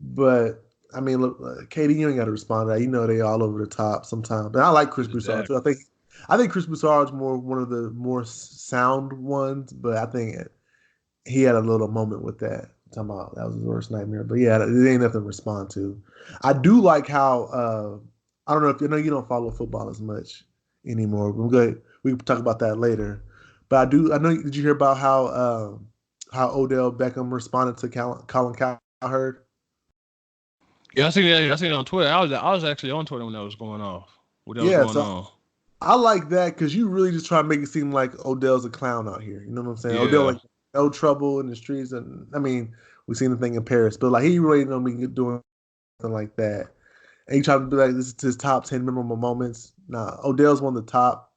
But, I mean, look, KD, you ain't got to respond to that. You know they all over the top sometimes. But I like Chris Broussard, too. I think Chris Broussard is one of the more sound ones, but I think he had a little moment with that. Talking about that was his worst nightmare, but yeah, it ain't nothing to respond to. I do like how I don't know if you know you don't follow football as much anymore. We're good. We can talk about that later. But I do. I know. Did you hear about how Odell Beckham responded to Colin Cowherd? Yeah, I seen it on Twitter. I was actually on Twitter when that was going off. What that was going on. I like that because you really just try to make it seem like Odell's a clown out here. You know what I'm saying? Yeah. Odell like no trouble in the streets, and I mean we seen the thing in Paris, but like he really don't be doing something like that. And he tried to be like this is his top 10 memorable moments. Nah, Odell's one of the top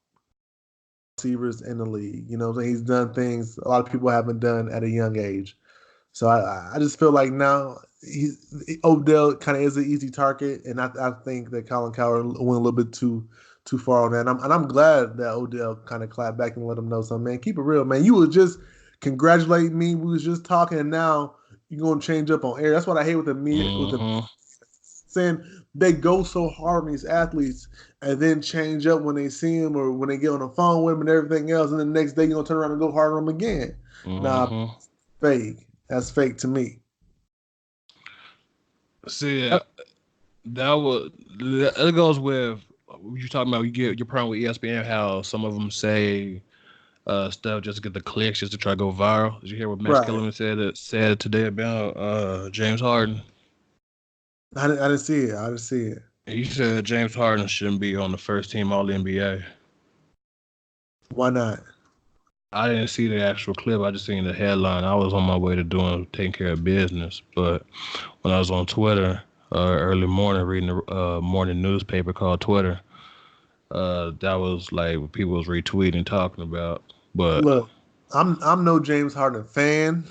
receivers in the league. You know what I'm saying? He's done things a lot of people haven't done at a young age. So I just feel like now Odell kind of is an easy target, and I think that Colin Cowherd went a little bit too far on that. And I'm glad that Odell kind of clapped back and let him know something. Man, keep it real, man. You was just congratulating me. We was just talking, and now you're gonna change up on air. That's what I hate with the media, with the saying they go so hard on these athletes and then change up when they see him or when they get on the phone with him and everything else, and then the next day you're gonna turn around and go hard on them again. Nah, fake. That's fake to me. See, that goes with what you're talking about. You get your problem with ESPN, how some of them say stuff just to get the clicks, just to try to go viral. Did you hear what Max Kellerman said today about James Harden? I didn't see it. He said James Harden shouldn't be on the first team All-NBA. Why not? I didn't see the actual clip. I just seen the headline. I was on my way to taking care of business. But when I was on Twitter early morning reading the morning newspaper called Twitter, that was like what people was retweeting and talking about. But look, I'm no James Harden fan.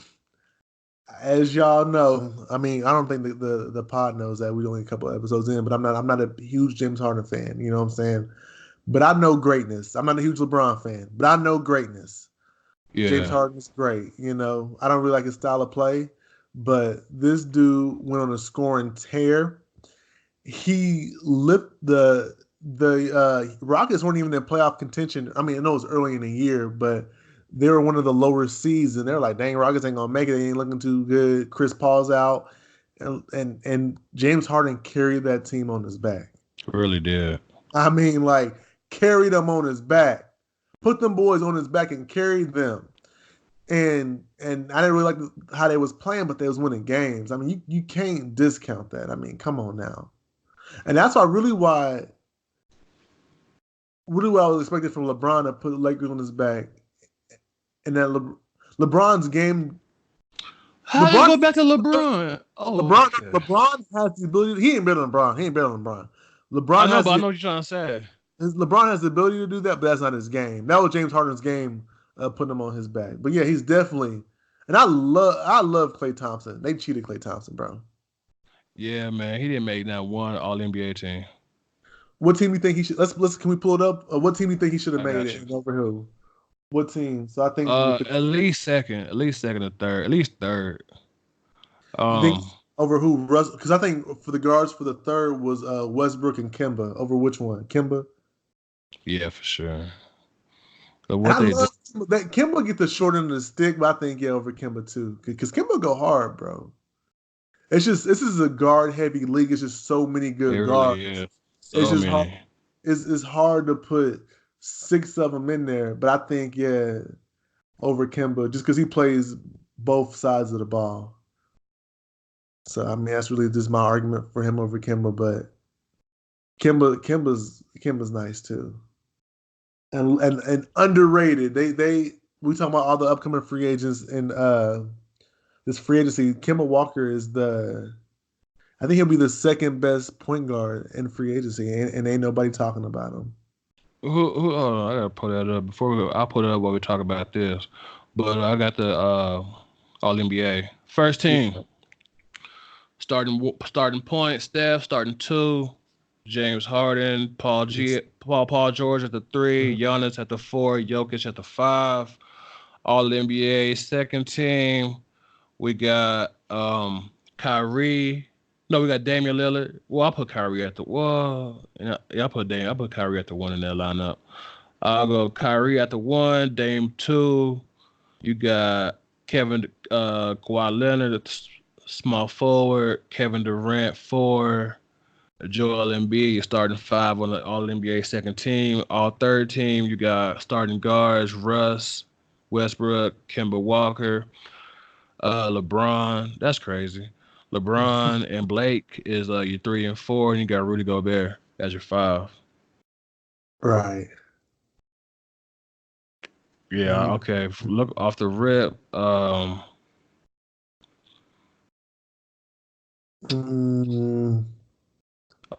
As y'all know, I mean, I don't think the pod knows that. We're only a couple episodes in, but I'm not a huge James Harden fan. You know what I'm saying? But I know greatness. I'm not a huge LeBron fan, but I know greatness. Yeah. James Harden's great. You know, I don't really like his style of play, but this dude went on a scoring tear. He lifted the Rockets weren't even in playoff contention. I mean, I know it was early in the year, but they were one of the lower seeds, and they're like, dang, Rockets ain't gonna make it. They ain't looking too good. Chris Paul's out, and James Harden carried that team on his back. Really did. I mean, like carried them on his back, put them boys on his back and carried them. And I didn't really like how they was playing, but they was winning games. I mean, you can't discount that. I mean, come on now. And that's why I was expecting from LeBron to put the Lakers on his back. And that LeBron's game. How do you go back to LeBron? LeBron has the ability. He ain't better than LeBron. LeBron. I know what you're trying to say. LeBron has the ability to do that, but that's not his game. That was James Harden's game, putting him on his back. But yeah, he's definitely. And I love Klay Thompson. They cheated Klay Thompson, bro. Yeah, man, he didn't make not one All NBA team. What team do you think he should? Let's can we pull it up? What team do you think he should have I made got it? you. And over who? What team? So I think At least second or third, at least third. you think Um, over who? Russ? Because I think for the guards for the third was Westbrook and Kemba. Over which one? Kemba. yeah, for sure. But And what I they do, love that Kemba get the short end of the stick, but I think yeah over Kemba too, because Kemba go hard, bro. It's just this is a guard heavy league. It's just so many it good really guards. is It's so just hard. many. It's hard to put 6 of them in there, but I think yeah over Kemba just because he plays both sides of the ball. So I mean that's really just my argument for him over Kemba, but Kemba's nice too, and underrated. They we talking about all the upcoming free agents and this free agency. Kemba Walker is I think he'll be the second best point guard in free agency, and ain't nobody talking about him. Who hold on, I gotta pull that up I'll put it up while we talk about this. But I got the All NBA first team starting point. Steph starting 2. James Harden, Paul George at the 3, Giannis at the 4, Jokic at the 5. All NBA second team. We got Kyrie. No, we got Damian Lillard. Well, I put Kyrie at the I put Kyrie at the 1 in that lineup. I'll go Kyrie at the 1, Dame 2. You got Kawhi Leonard at the small forward, Kevin Durant 4. Joel Embiid, you're starting 5 on the All NBA second team. All third team, you got starting guards Russ, Westbrook, Kemba Walker, LeBron. That's crazy. LeBron and Blake is your 3 and 4, and you got Rudy Gobert as your 5. Right. Yeah. Okay. Look off the rip. I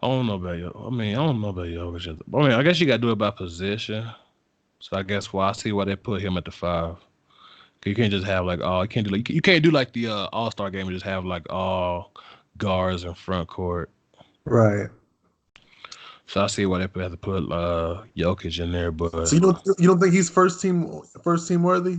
don't know about you. I mean, I don't know about Jokic. I mean, I guess you got to do it by position. So I guess I see why they put him at the 5. You can't just have like you can't do like the All-Star game and just have like all guards in front court. Right. So I see why they have to put Jokic in there, but So you don't think he's first team worthy?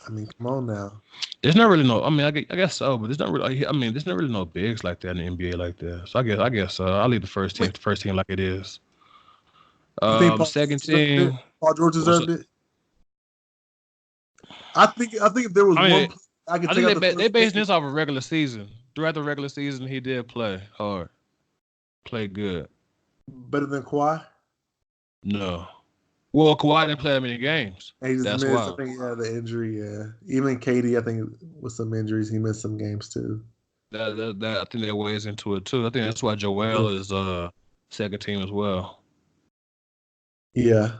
I mean, come on now. There's not really no. I mean, I guess so, but there's not really. I mean, there's not really no bigs like that in the NBA like that. So I guess I'll leave the first team like it is. You think Second team. Paul George deserved it? I think if there was one, I think they based this off a regular season. Throughout the regular season, he did play hard, play good. Better than Kawhi? No. Well, Kawhi didn't play that many games. He just That's missed. why. I think the injury. Yeah, even KD, I think with some injuries, he missed some games too. That I think that weighs into it too. I think that's why Joel is second team as well. Yeah,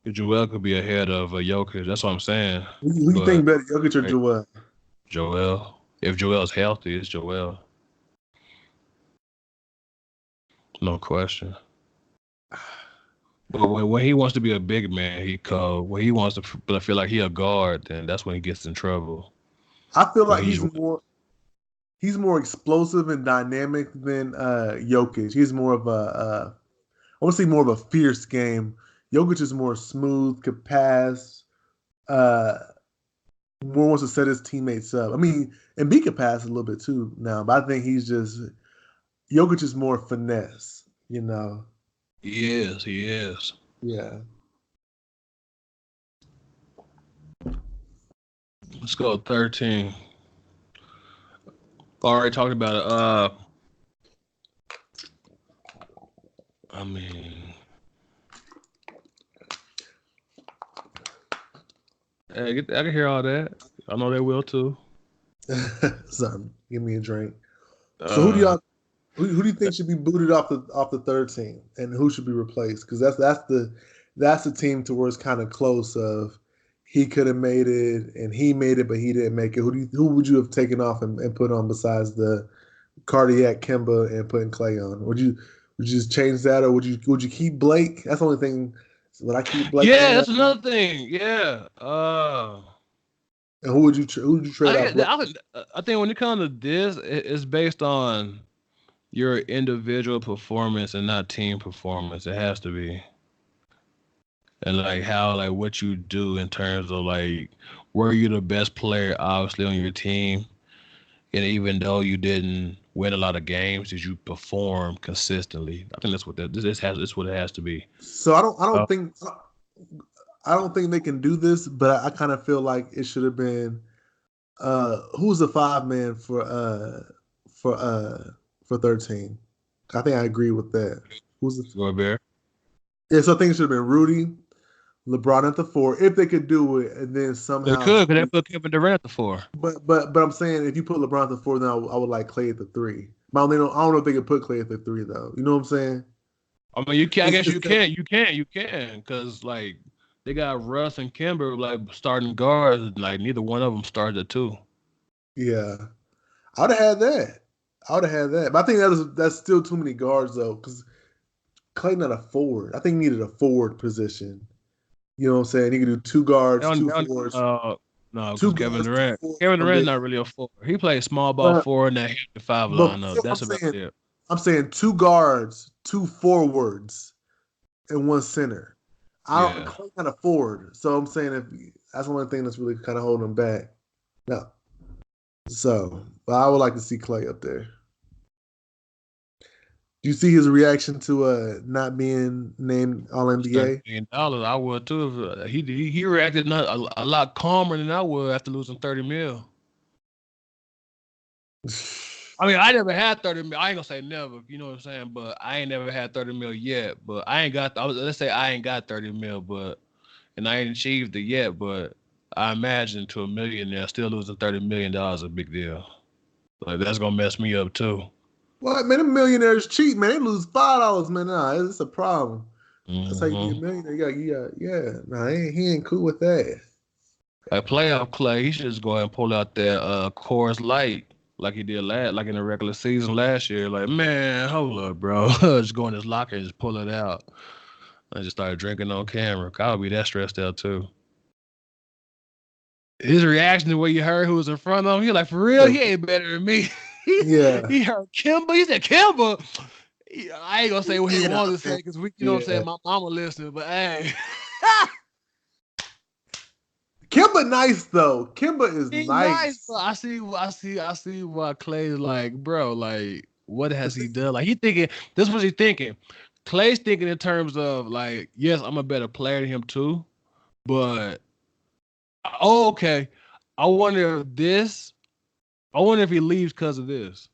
Joel could be ahead of Jokic. That's what I'm saying. Who you think better, Jokic or Joel? Joel. If Joel's healthy, it's Joel. No question. But when he wants to be a big man, he cold. When he wants to feel like he a guard, then that's when he gets in trouble. I feel like he's more explosive and dynamic than Jokic. He's more of I want to say more of a fierce game. Jokic is more smooth, could pass, more wants to set his teammates up. I mean, Embiid could pass a little bit too now, but I think Jokic is more finesse, you know. He is. Yeah. Let's go 13. Already talked about it. I mean, hey, I can hear all that. I know they will too. Something. Give me a drink. So who do you think should be booted off the third team, and who should be replaced? Because that's the team to where it's kind of close. Of he could have made it, and he made it, but he didn't make it. Who would you have taken off and put on besides the Cardiac Kemba and putting Clay on? Would you just change that, or would you keep Blake? That's the only thing. Would I keep Blake Yeah, on that? that's another thing. Yeah. And who would you trade out Blake? I think when it comes to this, it's based on your individual performance and not team performance. It has to be. And like how like what you do in terms of like were you the best player obviously on your team, and even though you didn't win a lot of games, did you perform consistently? I think that's what this what it has to be. So Uh, I don't think they can do this, but I kind of feel like it should have been who's the 5 man for uh for 13. I think I agree with that. Who's the Gobert. Yeah, so I think it should have been Rudy, LeBron at the 4, if they could do it, and then They somehow. could, because they put Kevin Durant at the 4. But I'm saying if you put LeBron at the 4, then I would like Clay at the 3. But I don't know if they could put Clay at the 3 though. You know what I'm saying? I mean, you can. I guess It's you can, because like they got Russ and Kimber like starting guards. Like neither one of them started at 2. Yeah, I would have had that. I would have had that. But I think that's still too many guards though, because Clay not a forward. I think he needed a forward position. You know what I'm saying? He could do 2 guards, 2 forwards, No, because 2 guards, 2 forwards, Kevin 1 Durant's big. not really a 4. He plays small ball But 4 and that hit the 5 lineup. That's about it. I'm saying 2 guards, 2 forwards, and 1 center. Yeah. Clay kind of forward, so I'm saying if that's one thing that's really kind of holding him back. No, so but I would like to see Clay up there. Do you see his reaction to not being named All NBA? $30 million, I would too. If, he reacted a lot calmer than I would after losing 30 mil. I mean, I never had 30 mil. I ain't gonna say never, you know what I'm saying? But I ain't never had 30 mil yet. But I ain't got. Let's say I ain't got 30 mil, and I ain't achieved it yet. But I imagine to a millionaire still losing $30 million is a big deal. Like that's gonna mess me up too. What man? Them millionaires cheat, man. They lose $5, man. Nah, it's a problem. That's how you be a Mm-hmm. millionaire. Yeah. Nah, he ain't cool with that. Like playoff Clay, he should just go ahead and pull out that Coors Light like he did like in the regular season last year. Like, man, hold up, bro. Just go in his locker and just pull it out. I just started drinking on camera. I would be that stressed out too. His reaction to what you heard who was in front of him, he like, for real, he ain't better than me. Yeah. He heard Kimba. He said, Kimba. I ain't gonna say what he wanted to say because you know what I'm saying, my mama listening, but hey. Kimba nice though. Kimba is He's nice. but I see why Clay's like, bro, like, what has he done? Like, he thinking, this was he thinking. Clay's thinking in terms of, like, yes, I'm a better player than him too, but, oh, okay. I wonder if he leaves because of this.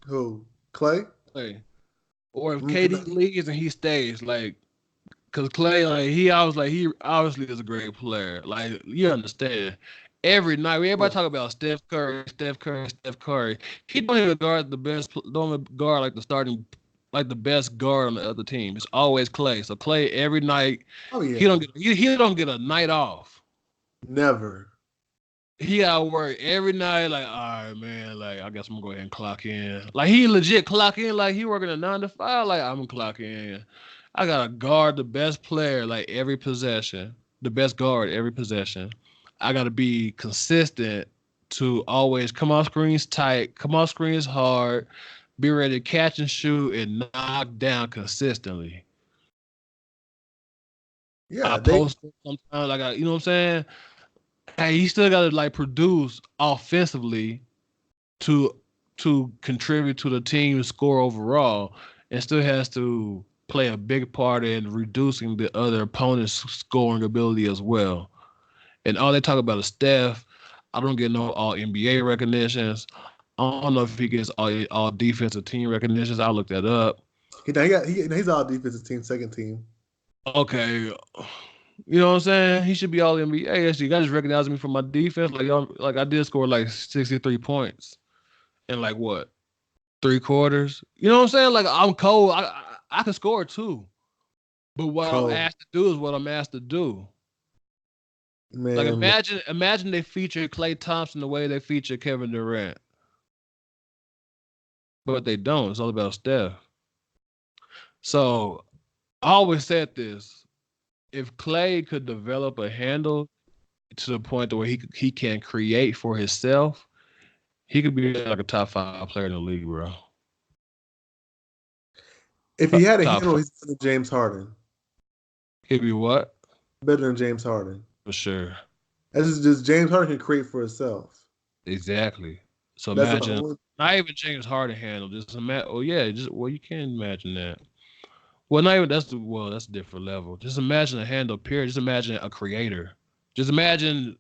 Who? Clay? Clay. Or if KD leaves and he stays, like, because Clay, like, he obviously is a great player. Like, you understand. Every night, everybody talk about Steph Curry. He don't even guard don't even guard like the starting, like the best guard on the other team. It's always Clay. So Clay every night, Oh yeah. he don't get a night off. Never. He got to work every night. Like, all right, man. Like, I guess I'm gonna go ahead and clock in. Like, he legit clock in. Like, he working a 9 to 5. Like, I'm gonna clock in. I gotta guard the best player like every possession, the best guard every possession. I gotta be consistent to always come off screens tight, come off screens hard, be ready to catch and shoot and knock down consistently. Yeah, I post sometimes, like, you know what I'm saying? Hey, he still gotta like produce offensively to contribute to the team's score overall, and still has to play a big part in reducing the other opponent's scoring ability as well. And all they talk about is Steph. I don't get no all NBA recognitions. I don't know if he gets all defensive team recognitions. I looked that up. he's all defensive team, second team. Okay. You know what I'm saying? He should be all NBA. Actually, you guys recognize me for my defense. Like I did score like 63 points in like what? 3 quarters. You know what I'm saying? Like I'm cold. I can score too. But what I'm asked to do is what I'm asked to do. Man, like imagine they feature Klay Thompson the way they feature Kevin Durant. but they don't. It's all about Steph. So I always said this: if Clay could develop a handle to the point where he can create for himself, he could be like a top 5 player in the league, bro. If he had a Top handle, 5. he's better than James Harden. He'd be what? Better than James Harden. For sure. That's just James Harden can create for himself. Exactly. So That's imagine not even James Harden handle. Just imagine. Oh yeah, you can imagine that. Well, not even that's a different level. Just imagine a handle. Period. Just imagine a creator. Just imagine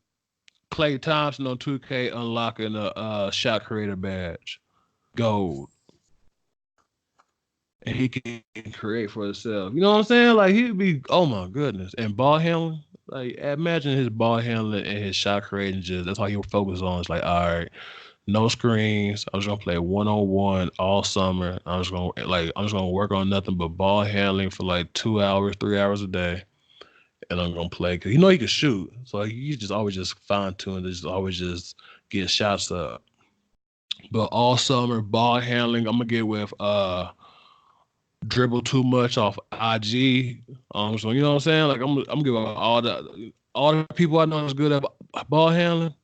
Klay Thompson on 2K unlocking a shot creator badge, gold, and he can create for himself. You know what I'm saying? Like he'd be, oh my goodness, and ball handling. Like imagine his ball handling and his shot creating. Just that's all he'll focus on. It's like, all right, no screens. I'm just gonna play 1-on-1 all summer. I'm just gonna work on nothing but ball handling for like 2 hours, 3 hours a day. And I'm gonna play because he can shoot, so he just always just fine tune, just always just get shots up. But all summer ball handling, I'm gonna get with dribble too much off IG. So you know what I'm saying? Like I'm gonna give all the people I know that's good at ball handling.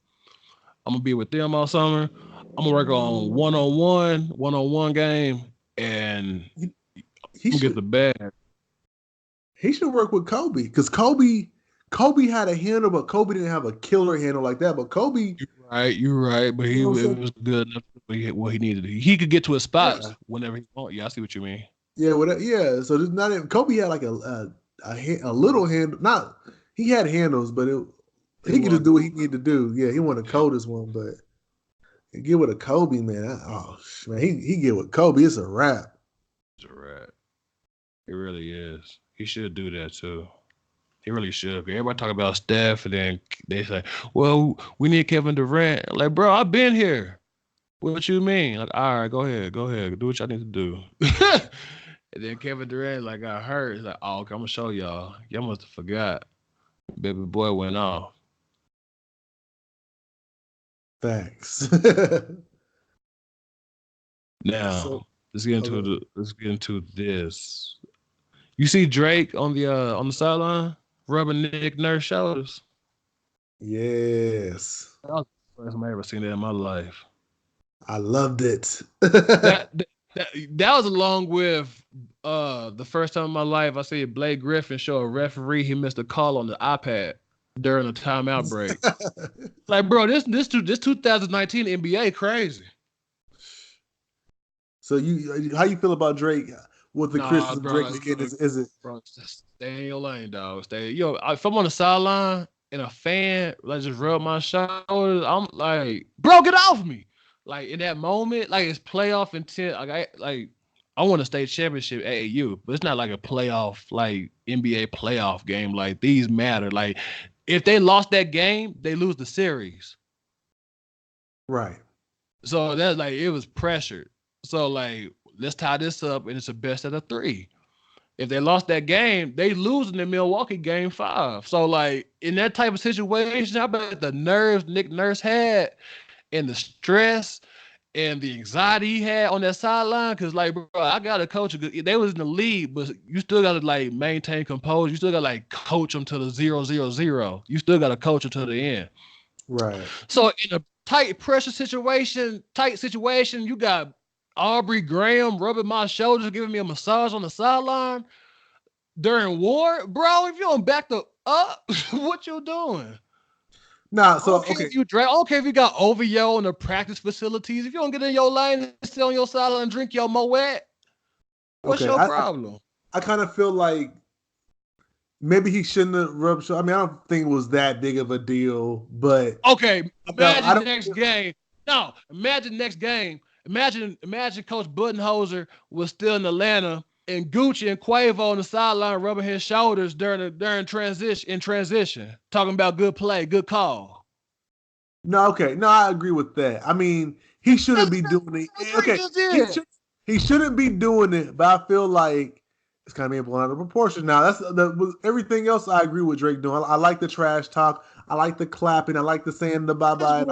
I'm gonna be with them all summer. I'm gonna work on one-on-one game, and he get the bag. He should work with Kobe because Kobe had a handle, but Kobe didn't have a killer handle like that. But Kobe, you're right, but it was good enough for what he needed. He could get to his spots whenever he wants. Yeah, I see what you mean. Yeah, yeah. So there's not even, Kobe had like a little handle. Not he had handles, but he could just do what he needed to do. Yeah, he wasn't the coldest one, but get with a Kobe, man. He get with Kobe. It's a wrap. It's a wrap. It really is. He should do that too. He really should. Everybody talk about Steph, and then they say, "Well, we need Kevin Durant." Like, bro, I've been here. What you mean? Like, all right, go ahead, do what y'all need to do. And then Kevin Durant like got hurt. He's like, "Oh, okay, I'm gonna show y'all. Y'all must have forgot." Baby boy went off. Thanks. Now let's get into this. You see Drake on the sideline rubbing Nick Nurse's shoulders. Yes. That was the first time I ever seen that in my life. I loved it. that was along with the first time in my life I see Blake Griffin show a referee he missed a call on the iPad during a timeout break. Like, bro, this 2019 NBA crazy. So how you feel about Drake? What the criticism Drake is getting is it? Bro, stay in your lane, dog. If I'm on the sideline and a fan just rub my shoulders, I'm like, bro, get off me. Like in that moment, like it's playoff intent. I want to state championship AAU, but it's not like a playoff, like NBA playoff game. Like these matter. Like if they lost that game, they lose the series. Right. So that's like it was pressured. So like let's tie this up, and it's a best out of 3. If they lost that game, they lose in the Milwaukee game 5. So like in that type of situation, I bet the nerves Nick Nurse had and the stress and the anxiety he had on that sideline, because like, bro, I got to coach. They was in the lead, but you still got to like maintain composure. You still got to like coach them to the 0-0-0. You still got to coach them to the end. Right. So in a tight situation, you got Aubrey Graham rubbing my shoulders, giving me a massage on the sideline during war. Bro, if you don't back the up, what you doing? Nah, so okay. I don't care if you got OVO in the practice facilities. If you don't get in your lane and sit on your sideline and drink your Moet, what's your problem? I kind of feel like maybe he shouldn't have rubbed. I mean, I don't think it was that big of a deal, but okay. Imagine next game. No, imagine next game. Imagine Coach Budenholzer was still in Atlanta and Gucci and Quavo on the sideline rubbing his shoulders during transition, talking about good play, good call. No, okay. No, I agree with that. I mean, he shouldn't be doing it. Okay. He shouldn't be doing it, but I feel like it's kind of being blown out of proportion. Now, everything else I agree with Drake doing. I like the trash talk. I like the clapping. I like the saying the bye-bye.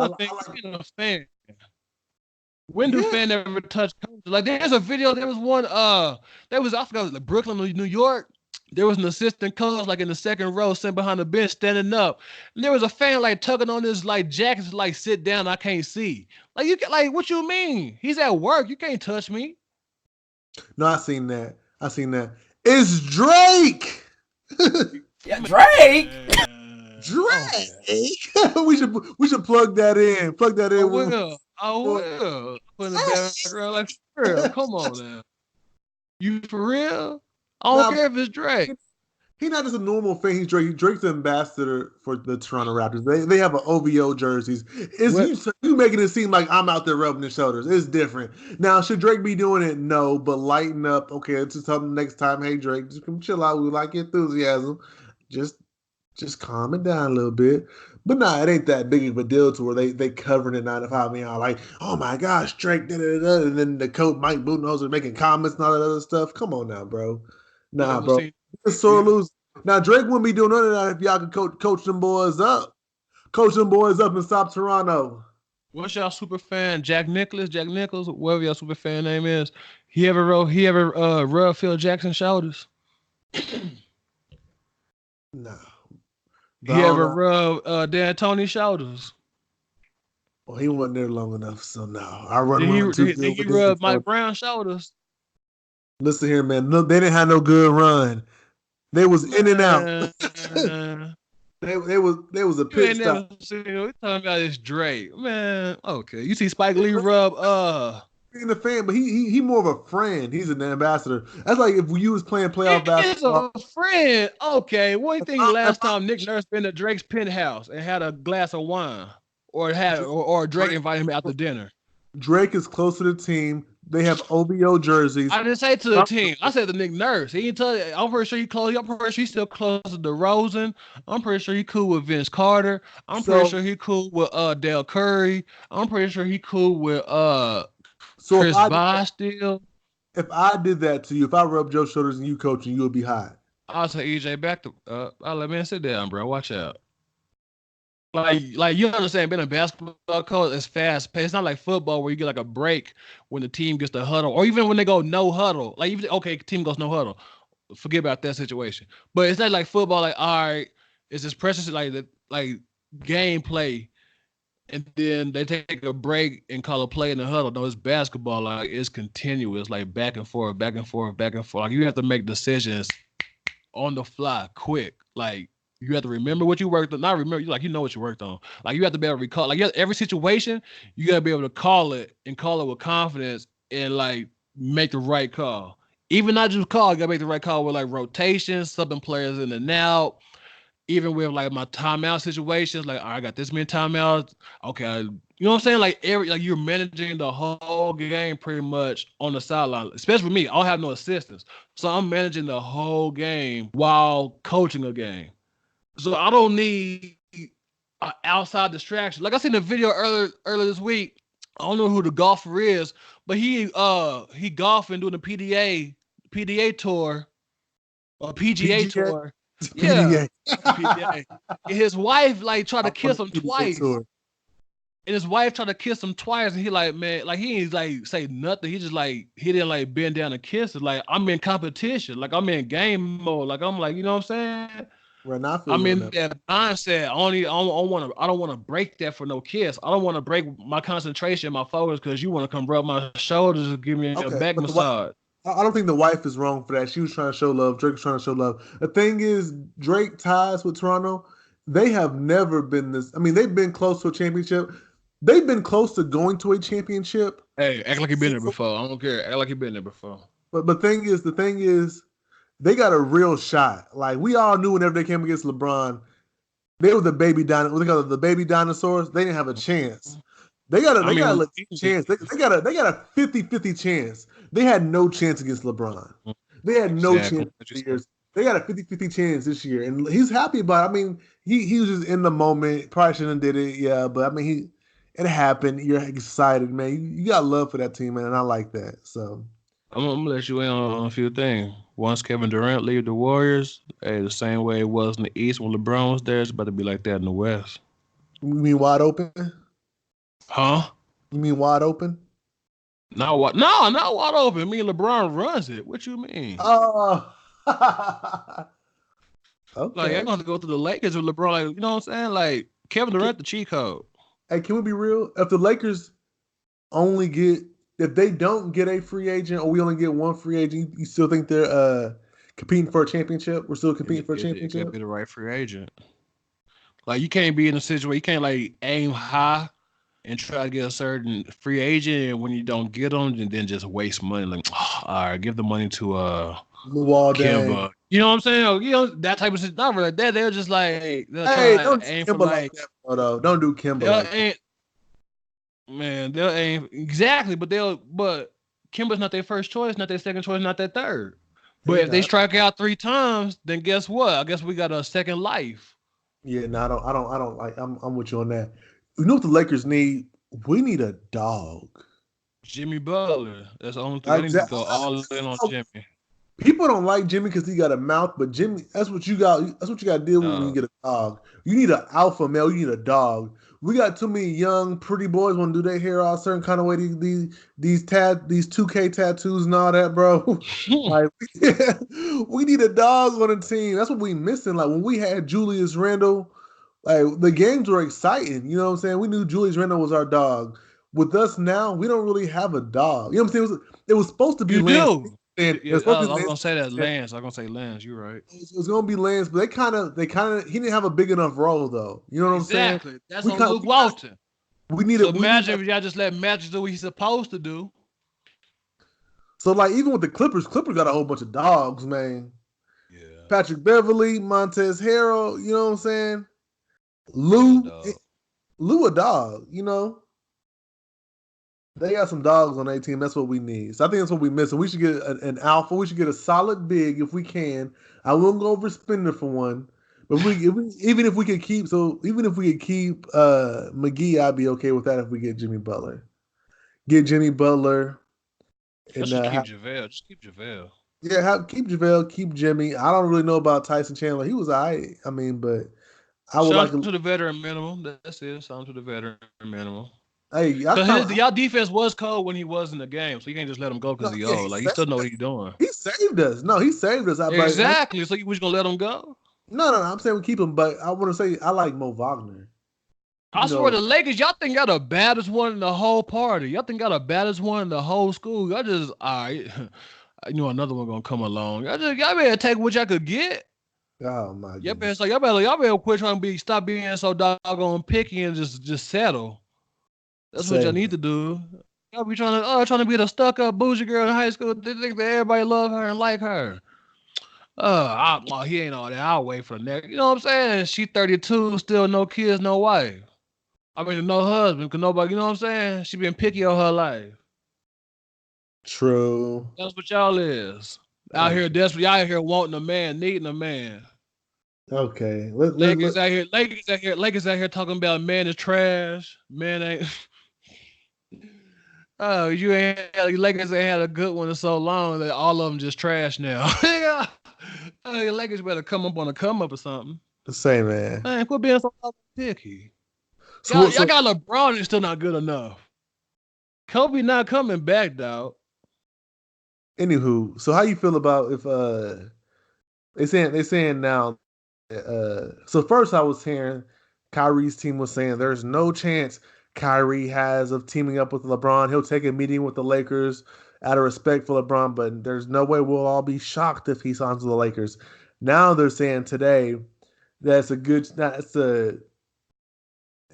When do fans ever touch coaches? Like there's a video. There was one. There was I forgot like Brooklyn, New York. There was an assistant coach like in the second row, sitting behind the bench, standing up. And there was a fan like tugging on his like jacket, like sit down. I can't see. Like you can like what you mean? He's at work. You can't touch me. No, I seen that. It's Drake. Yeah, Drake. Drake. we should plug that in. Plug that in. I will. Put in the background like for real. Come on now. You for real? I don't care if it's Drake. He's not just a normal fan. He's Drake. Drake's the ambassador for the Toronto Raptors. They have an OVO jerseys. You making it seem like I'm out there rubbing his shoulders. It's different. Now, should Drake be doing it? No, but lighten up. Okay, it's just something next time. Hey, Drake, just come chill out. We like your enthusiasm. Just calm it down a little bit. But nah, it ain't that big of a deal to where they covering it 9 to 5. I mean, like, oh my gosh, Drake, da-da-da-da. And then the coach Mike Budenholzer making comments and all that other stuff. Come on now, bro. Nah, bro. It's sore lose. Now Drake wouldn't be doing none of that if y'all could coach them boys up. Coach them boys up and stop Toronto. What's y'all super fan? Jack Nichols, whatever your super fan name is. He ever rubbed Phil Jackson's shoulders? No. He ever rubbed Dan Tony's shoulders? Well, he wasn't there long enough, so no. I run Did he rub Mike Brown's shoulders? Listen here, man. No, they didn't have no good run. They was in and out. they was a pit stop. We're talking about this Drake, man. Okay, you see Spike Lee rub Being a fan, but he more of a friend. He's an ambassador. That's like if you was playing playoff basketball. He's a friend. Okay, what do you think last time Nick Nurse been to Drake's penthouse and had a glass of wine, or Drake invited him out to dinner? Drake is close to the team. They have OVO jerseys. I didn't say to the team. I said to Nick Nurse. He didn't tell you. I'm pretty sure he close. I'm pretty sure he's still close to DeRozan. I'm pretty sure he cool with Vince Carter. I'm pretty sure he cool with Dale Curry. I'm pretty sure he cool with Chris Bosh still. If I did that to you, if I rubbed your shoulders and you coaching, you would be hot. I'll say EJ back to I'll let man sit down, bro. Watch out. Like you understand, being a basketball coach is fast paced. It's not like football where you get like a break when the team gets the huddle, or even when they go no huddle. Like even team goes no huddle. Forget about that situation. But it's not like football. Like all right, it's just precious like gameplay, and then they take a break and call a play in the huddle. No, it's basketball. Like it's continuous, like back and forth, back and forth, back and forth. Like you have to make decisions on the fly, quick, like. You have to remember what you worked on. Not remember, like you know what you worked on. Like you have to be able to recall. Like every situation, you gotta be able to call it with confidence and like make the right call. Even not just call, you gotta make the right call with like rotations, subbing players in and out. Even with like my timeout situations, like I got this many timeouts. Okay, you know what I'm saying? Like you're managing the whole game pretty much on the sideline. Especially with me, I don't have no assistants, so I'm managing the whole game while coaching a game. So I don't need an outside distraction. Like I seen the video earlier this week. I don't know who the golfer is, but he golfing doing the PDA tour or PGA tour. Yeah. PGA. And his wife like tried to kiss him twice. And his wife tried to kiss him twice, and he like, man, like he ain't like say nothing. He just like he didn't like bend down and kiss it. Like I'm in competition. Like I'm in game mode. Like I'm like, you know what I'm saying? I'm in that mindset. I don't want to break that for no kiss. I don't want to break my concentration, my focus, because you want to come rub my shoulders and give me a back massage. I don't think the wife is wrong for that. She was trying to show love. Drake was trying to show love. The thing is, Drake ties with Toronto. They have never been this. I mean, they've been close to a championship. They've been close to going to a championship. Hey, act like you've been there before. I don't care. Act like you've been there before. But the thing is. They got a real shot. Like we all knew whenever they came against LeBron, they were the baby dinosaurs. They got the baby dinosaurs. They didn't have a chance. They got a chance. They got a 50-50 chance. They had no chance against LeBron. They had no chance this year. They got a 50-50 chance this year, and he's happy about it. I mean, he was just in the moment. Probably shouldn't have did it, yeah. But I mean, it happened. You're excited, man. You got love for that team, man, and I like that. So I'm gonna let you in on a few things. Once Kevin Durant leave the Warriors, hey, the same way it was in the East when LeBron was there, it's about to be like that in the West. You mean wide open? Huh? You mean wide open? No, what? No, not wide open. I mean, LeBron runs it. What you mean? Oh, Like, I'm okay. going to go to the Lakers with LeBron. Like, you know what I'm saying? Like, Kevin Durant, the cheat code. Hey, can we be real? If the Lakers only get, if they don't get a free agent, or we only get one free agent, you still think they're competing for a championship? We're still competing for a It could championship? be the right free agent. Like, you can't be in a situation, you can't, like, aim high and try to get a certain free agent, and when you don't get them, and then just waste money. Like, oh, all right, give the money to Luol Deng. Kimba. You know what I'm saying? You know, that type of shit. Not really like that. They're just like, they'll Hey, try don't to do aim for Kimba like like, that, though. Don't do Kimba they'll like that. aim, man, they'll aim exactly, but Kimba's not their first choice, not their second choice, not their third. But if they Yeah, strike out 3 times, then guess what? I guess we got a second life. yeah. No, I don't like. I'm with you on that. You know what the Lakers need? We need a dog. Jimmy Butler. That's the only thing. I need to Exactly. go all in on Jimmy. People don't like Jimmy because he got a mouth, but Jimmy, that's what you got. That's what you got to deal with when you Uh, get a dog. You need an alpha male. You need a dog. We got too many young, pretty boys want to do their hair all certain kind of way. These 2K tattoos and all that, bro. Like we need a dog on the team. That's what we missing. Like when we had Julius Randle, like the games were exciting. You know what I'm saying? We knew Julius Randle was our dog. With us now, we don't really have a dog. You know what I'm saying? It was supposed to be you Lance. do. It Yeah, was supposed to I be was gonna Lance. say that Lance. I was gonna say Lance. You're right. It was gonna be Lance, but he didn't have a big enough role though. You know what I'm saying? Exactly. That's We on kind Luke Walton. we need So it. We need imagine if y'all just let Magic do what he's supposed to do. so like even with the Clippers got a whole bunch of dogs, man. Yeah. Patrick Beverly, Montez Harrell, you know what I'm saying? Still a Lou, dog. Lou a dog, you know. They got some dogs on their team. That's what we need. So I think that's what we missing. We should get an alpha. We should get a solid big if we can. I won't go overspending for one. But even if we could keep McGee, I'd be okay with that if we get Jimmy Butler. Get Jimmy Butler Let's and just keep JaVale. Just keep JaVale. keep JaVale, keep Jimmy. I don't really know about Tyson Chandler. He was I mean, but I would like Shout to. to the veteran minimum. That's it. Shout to the veteran minimum. Hey, Because y'all defense was cold when he was in the game, so you can't just let him go because no, he yeah, old. Like, he still know what he's doing. he saved us. No, he saved us. Exactly. So you was gonna let him go? No. I'm saying we keep him, but I want to say I like Mo Wagner. I You swear know, the Lakers, y'all think y'all the baddest one in the whole party. Y'all think y'all the baddest one in the whole school. Y'all just all right. You know another one gonna come along. Y'all better take what y'all could get. oh my Y'all better goodness. so y'all better quit trying to stop being so doggone picky and just settle. That's what y'all Same. need to do. Y'all be trying to be the stuck up bougie girl in high school. They think that everybody love her and like her. He ain't all that. I'll wait for the next. You know what I'm saying? She 32, still no kids, no wife. I mean, no husband, because nobody, you know what I'm saying? She been picky all her life. True. That's what y'all is. Out here desperate. Y'all out here wanting a man, needing a man. Okay. Lakers out here talking about man is trash. Man ain't. Oh, Lakers ain't had a good one in so long that all of them just trash now. Lakers better come up on a come up or something. Say, man. Man, quit being so picky. So, Y'all got LeBron and still not good enough. Kobe not coming back, dog. anywho, so how you feel about if they saying now so first I was hearing Kyrie's team was saying there's no chance Kyrie has of teaming up with LeBron. He'll take a meeting with the Lakers out of respect for LeBron, but there's no way we'll all be shocked if he signs with the Lakers. Now they're saying today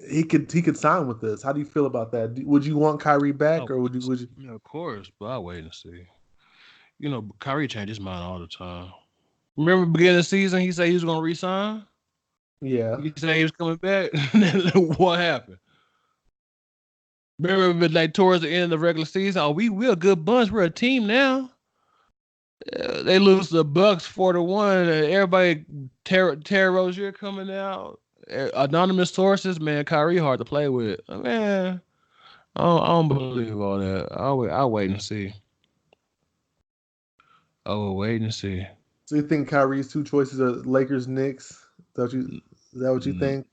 he could sign with us. How do you feel about that? Would you want Kyrie back, or would you? Yeah, of course, but I'll wait and see. You know, Kyrie changed his mind all the time. Remember beginning of the season, he said he was going to resign? Yeah. He said he was coming back. What happened? Remember, like towards the end of the regular season, we're a good bunch. We're a team now. They lose the Bucks 4-1. Everybody, Terry Rozier coming out. Anonymous sources, man, Kyrie hard to play with. Man, I don't believe all that. I'll wait and see. I will wait and see. So you think Kyrie's two choices are Lakers, Knicks? Is that what you think?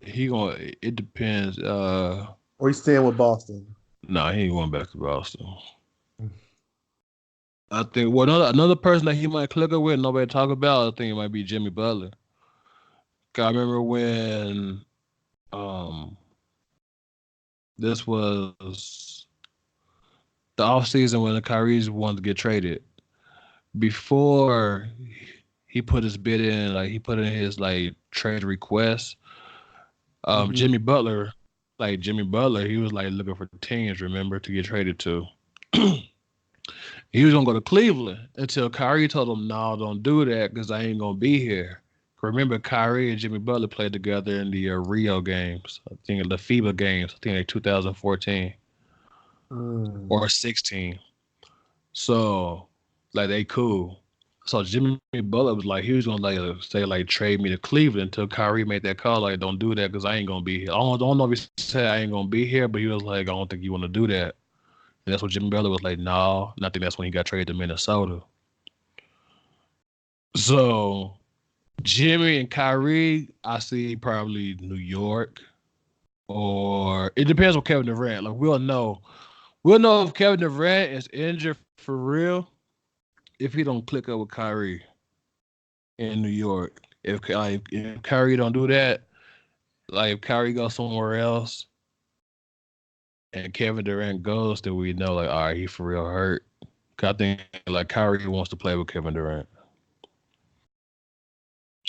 It depends. Or he's staying with Boston? No, he ain't going back to Boston. I think another person that he might click up with, nobody talk about. I think it might be Jimmy Butler. 'Cause I remember when this was the offseason when the Kyrie wanted to get traded. Before he put his bid in, like he put in his like trade request. Jimmy Butler, he was like looking for teams, remember, to get traded to. He was gonna go to Cleveland until Kyrie told him, "No, don't do that because I ain't gonna be here." Remember, Kyrie and Jimmy Butler played together in the Rio games. I think the FIBA games. I think like 2014 or 16. So, like, they cool. So Jimmy Butler was like, he was gonna say trade me to Cleveland until Kyrie made that call. Like, don't do that because I ain't gonna be here. I don't know if he said I ain't gonna be here, but he was like, I don't think you want to do that. And that's what Jimmy Butler was like, no. And I think that's when he got traded to Minnesota. So Jimmy and Kyrie, I see probably New York, or it depends on Kevin Durant. Like we'll know if Kevin Durant is injured for real if he don't click up with Kyrie in New York. If Kyrie don't do that, like if Kyrie goes somewhere else and Kevin Durant goes, then we know like, all right, he for real hurt. 'Cause I think like Kyrie wants to play with Kevin Durant.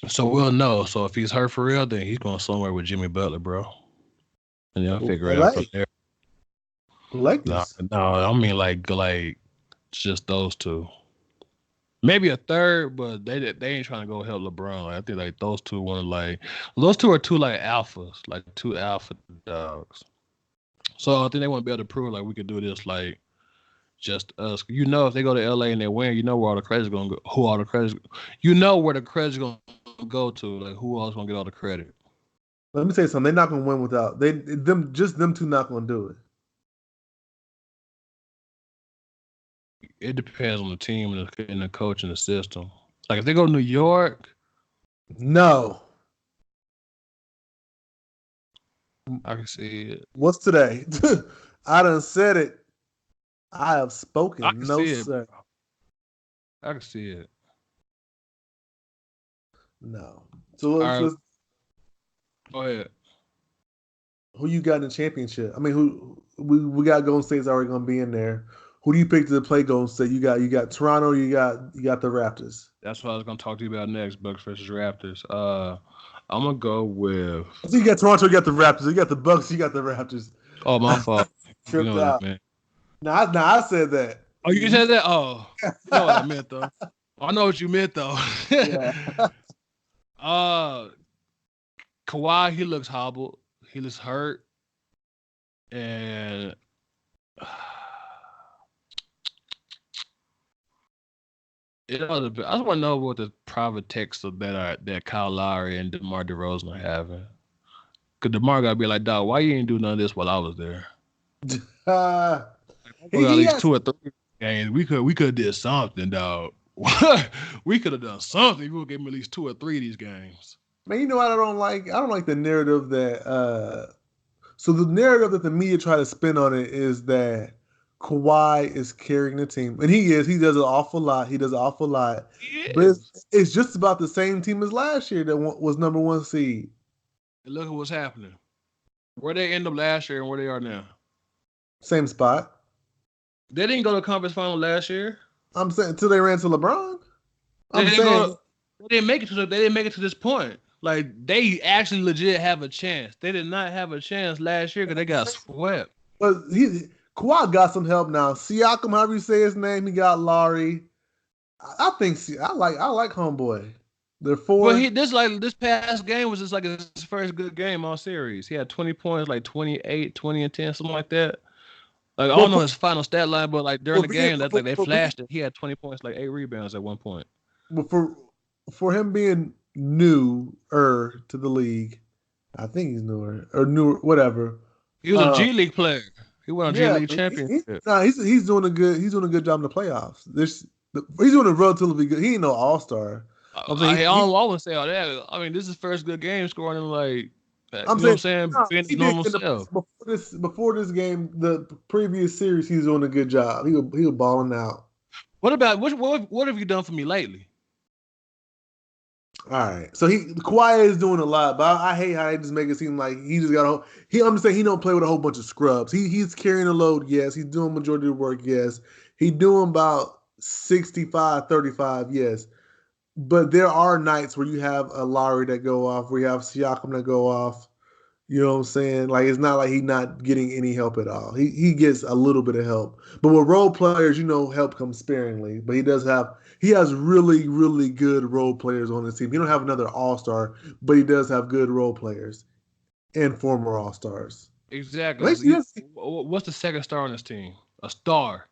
So we'll know. So if he's hurt for real, then he's going somewhere with Jimmy Butler, bro. And they'll figure it out from there. No, I mean like just those two. Maybe a third, but they ain't trying to go help LeBron. Like, I think like those two are two like alphas, like two alpha dogs. So I think they want to be able to prove like we could do this like just us. You know, if they go to LA and they win, you know where all the credit's gonna go. You know where the credit's gonna go to. Like who else gonna get all the credit? Let me tell you something. They're not gonna win without them two not gonna do it. It depends on the team and the coach and the system. Like if they go to New York, no. I can see it. What's today? I done said it. I have spoken. I can no, see sir. It. I can see it. No. So let's go ahead. Who you got in the championship? I mean, who we got Golden State's already gonna be in there. Who do you pick to play Golden State? You got Toronto. You got the Raptors. That's what I was gonna talk to you about next. Bucks versus Raptors. I'm gonna go with. So you got Toronto. You got the Raptors. You got the Bucks. You got the Raptors. Oh, my fault. Tripped out, man. Nah, I said that. Oh, you said that? Oh, you know what I meant though. I know what you meant though. Yeah. Kawhi, he looks hobbled. He looks hurt, and I just want to know what the private texts that Kyle Lowry and DeMar DeRozan are having. Cause DeMar gotta be like, dog, why you ain't do none of this while I was there? We got at least 2 or 3 games. We could have did something, dog. We could have done something. We would give him at least 2 or 3 of these games. Man, you know what I don't like? I don't like the narrative that. So the narrative that the media try to spin on it is that Kawhi is carrying the team, and he is. He does an awful lot. But it's just about the same team as last year that was number 1 seed. And look at what's happening. Where they end up last year and where they are now. Same spot. They didn't go to the conference final last year. I'm saying until they ran to LeBron. They didn't make it to this point. Like they actually legit have a chance. They did not have a chance last year because they got swept. But Kawhi got some help now. Siakam, however you say his name, he got Lowry. I like homeboy. They're 4. But this past game was just like his first good game all series. He had 20 points, like 28, 20 and 10, something like that. Like I don't know his final stat line, but like during the game, that's like they flashed it. He had 20 points, like 8 rebounds at one point. But for him being newer to the league, I think he's newer, whatever. He was a G League player. He won a G League championship. He's doing a good job in the playoffs. He's doing a relatively good. He ain't no all-star. I wouldn't say all that. I mean, this is his first good game scoring in like I'm You know what I'm saying saying? no, Being he his did normal self. before this game. The previous series, he was doing a good job. He was balling out. What about what have you done for me lately? All right, so Kawhi is doing a lot, but I hate how they just make it seem like he just got I'm saying he don't play with a whole bunch of scrubs. He's carrying the load, yes. He's doing majority of the work, yes. He doing about 65-35, yes. But there are nights where you have a Lowry that go off, where you have Siakam that go off. You know what I'm saying? Like it's not like he's not getting any help at all. He gets a little bit of help. But with role players, help comes sparingly. But he has really, really good role players on his team. He don't have another all-star, but he does have good role players and former all-stars. Exactly. Yes, What's the second star on this team? A star.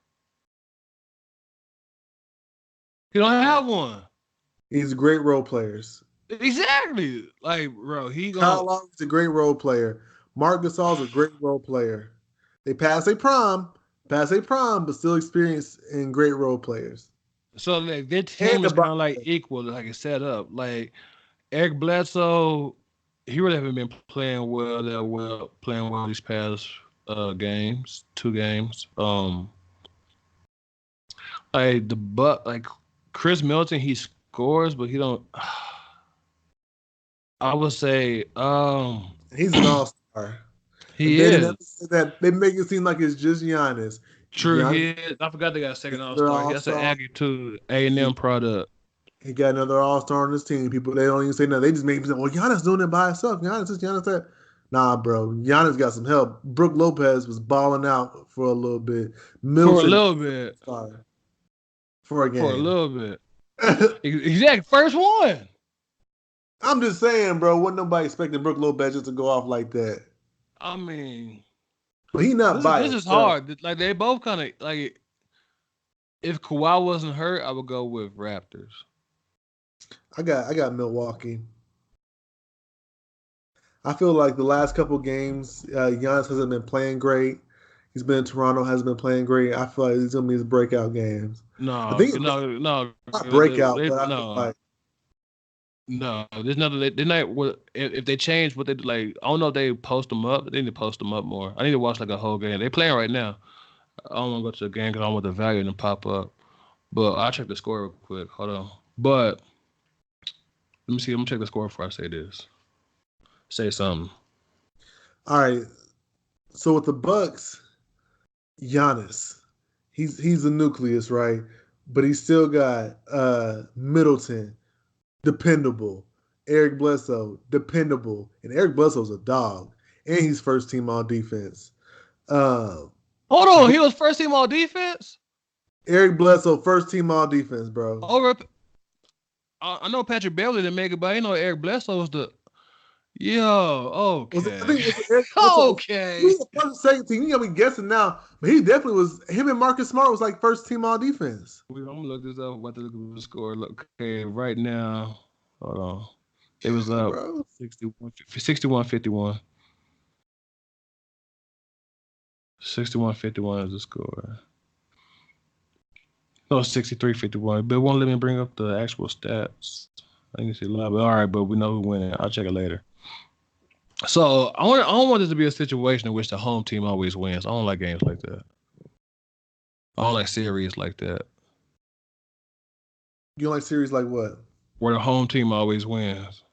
He don't have one. he's great role players. Exactly. Like, bro, Kyle Lowry's a great role player. Marc Gasol's a great role player. They pass a prime, but still experienced and great role players. so like their And team is kind of like equal, like it's set up. Like Eric Bledsoe, he really haven't been playing well these past games, 2 games. Like Chris Middleton, he scores, but he don't. I would say he's an all-star. he They is. never say that. They make it seem like it's just Giannis. True, Giannis he is. I forgot they got a second another all-star. That's an all-star. Aggie too, A&M product. He got another all-star on his team. People, they don't even say nothing. They just make me say, well, Giannis doing it by himself. Giannis this, Giannis that. Nah, bro. Giannis got some help. Brook Lopez was balling out for a little bit. Middleton, For a little bit. For a game. For a little bit. Exactly. First one. I'm just saying, bro. Wasn't nobody expecting Brook Lopez just to go off like that. I mean, But he not biased. This is hard. Like they both kind of like. If Kawhi wasn't hurt, I would go with Raptors. I got Milwaukee. I feel like the last couple games, Giannis hasn't been playing great. He's been in Toronto, hasn't been playing great. I feel like these gonna be his breakout games. No, not breakout, but I feel like no. There's nothing. They're not. If they change what they like, I don't know if they post them up. They need to post them up more. I need to watch like a whole game. They playing right now. I don't want to go to the game because I don't want the value to pop up. But I'll check the score real quick. Hold on. But let me see. I'm gonna check the score before I say this. Say something. All right. So with the Bucks, Giannis, he's the nucleus, right? But he's still got Middleton, dependable. Eric Bledsoe, dependable. And Eric Bledsoe's a dog. And he's first team all defense. Hold on, he was first team all defense? Eric Bledsoe, first team all defense, bro. I know Patrick Beverly didn't make it, but I know Eric Bledsoe was the. Yo, okay. Okay. He was the second team. You got me guessing now, but he definitely was. Him and Marcus Smart was like first team all defense. I'm gonna look this up. What the score? Look, okay, right now, hold on. It was up 61-51. 61-51 is the score. No, 63-51. But it won't let me bring up the actual stats. I can see a lot, but all right. But we know who winning. I'll check it later. So I don't want this to be a situation in which the home team always wins. I don't like games like that. I don't like series like that. You don't like series like what? Where the home team always wins.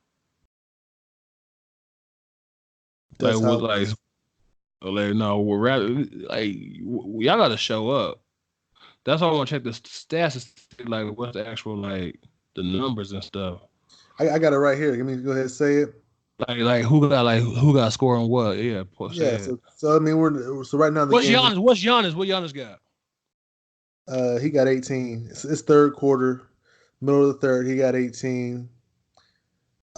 Y'all gotta show up. That's why I want to check the stats to see like what's the actual like the numbers and stuff. I got it right here. Let me go ahead and say it. Like who got scoring what? Yeah. So I mean we're right now. What's Giannis? What Giannis got? He got 18. It's third quarter, middle of the third. He got 18.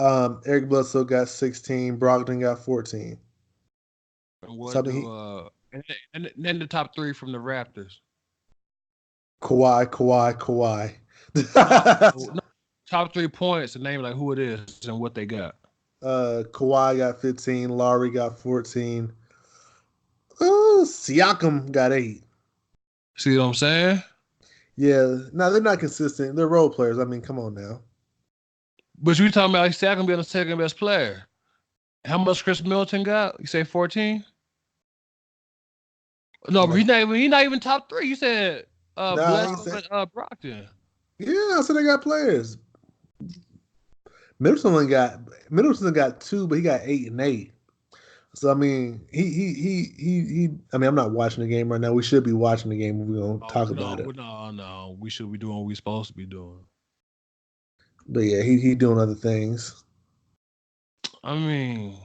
Eric Bledsoe got 16. Brogdon got 14. And then the top three from the Raptors. Kawhi. Top 3 points and name like who it is and what they got. Kawhi got 15. Lowry got 14. Siakam got 8. See what I'm saying? Yeah. No, they're not consistent. They're role players. I mean, come on now. But you talking about Siakam being the second best player. How much Chris Middleton got? You say 14? No, but Like, he's not even top 3. You said nah, I ain't Bledsoe saying. and Brockton. Yeah, I said they got players. Middleton got 2, but he got 8 and 8. So I mean, he. I mean, I'm not watching the game right now. We should be watching the game. We're gonna Oh talk no, about it. no. We should be doing what we supposed to be doing. But yeah, he doing other things. I mean,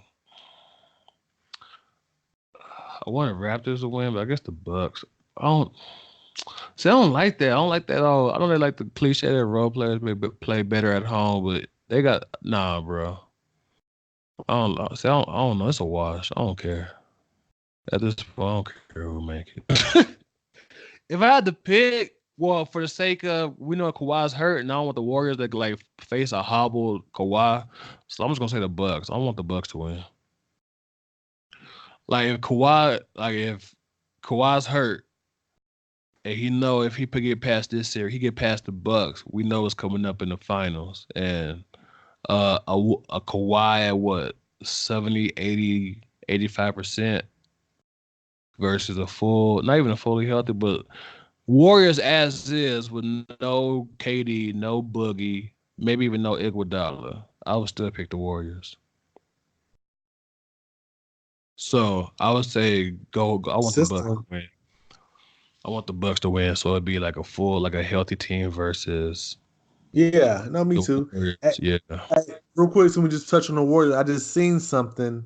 I want the Raptors to win, but I guess the Bucks. I don't see. I don't like that. I don't like that at all. I don't really like the cliche that role players may play better at home, but they got bro. I don't see. I don't know. It's a wash. I don't care. At this point, I don't care who make it. If I had to pick, well, for the sake of we know Kawhi's hurt, and I don't want the Warriors to like face a hobbled Kawhi, so I'm just gonna say the Bucks. I want the Bucks to win. If Kawhi's hurt, and he know if he could get past this series, he get past the Bucks. We know it's coming up in the finals, and a Kawhi at what 70, 80, 85% versus a full, not even a fully healthy, but Warriors as is with no KD, no Boogie, maybe even no Iguodala. I would still pick the Warriors. So I would say go. I want the Bucks to System. win. I want the Bucks to win, so it'd be like a healthy team versus Yeah, no, me the too. Warriors. Hey, Yeah. hey, real quick, so we just touch on the Warriors. I just seen something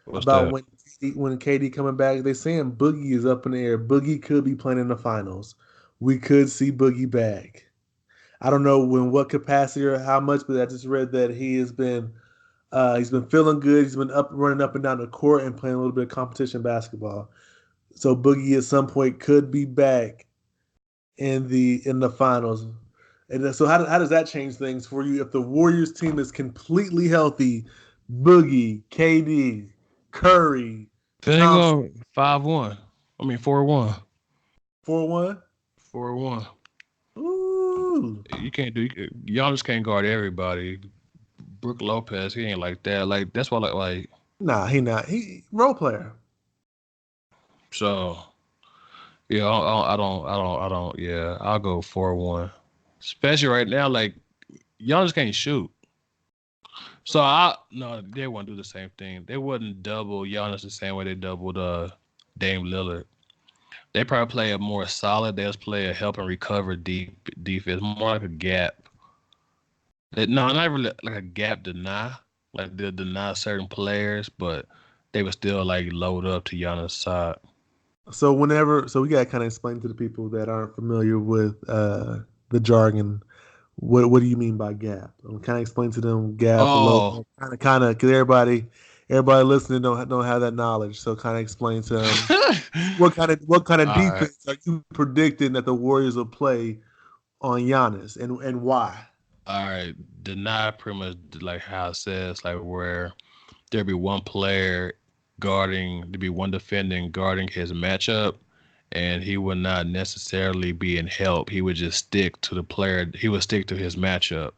What's about that? when KD coming back. They saying Boogie is up in the air. Boogie could be playing in the finals. We could see Boogie back. I don't know in what capacity or how much, but I just read that he's been feeling good. He's been running up and down the court and playing a little bit of competition basketball. So Boogie at some point could be back in the finals. And so how does that change things for you if the Warriors team is completely healthy? Boogie, KD, Curry, They ain't Thompson, going 5-1. I mean 4-1. 4-1. 4-1. Ooh. Giannis can't guard everybody. Brook Lopez, he ain't like that. Like that's why like Nah, he not. He role player. so. Yeah, I don't. Yeah, I'll go 4-1. Especially right now, like y'all just can't shoot. So no, they wouldn't do the same thing. They wouldn't double Giannis the same way they doubled Dame Lillard. They probably play a more solid. They just play a help and recover deep defense, more like a gap. No, not really like a gap deny. Like they deny certain players, but they would still like load up to Giannis' side. So we gotta kind of explain to the people that aren't familiar with the jargon. What do you mean by gap? Kind of explain to them gap, Oh, low, kind of because everybody listening don't have that knowledge. So kind of explain to them what kind of all right. defense are you predicting that the Warriors will play on Giannis and why? All right, deny pretty much like how it says, like where there be one player there be one defending guarding his matchup, and he would not necessarily be in help. He would just stick to the player. He would stick to his matchup.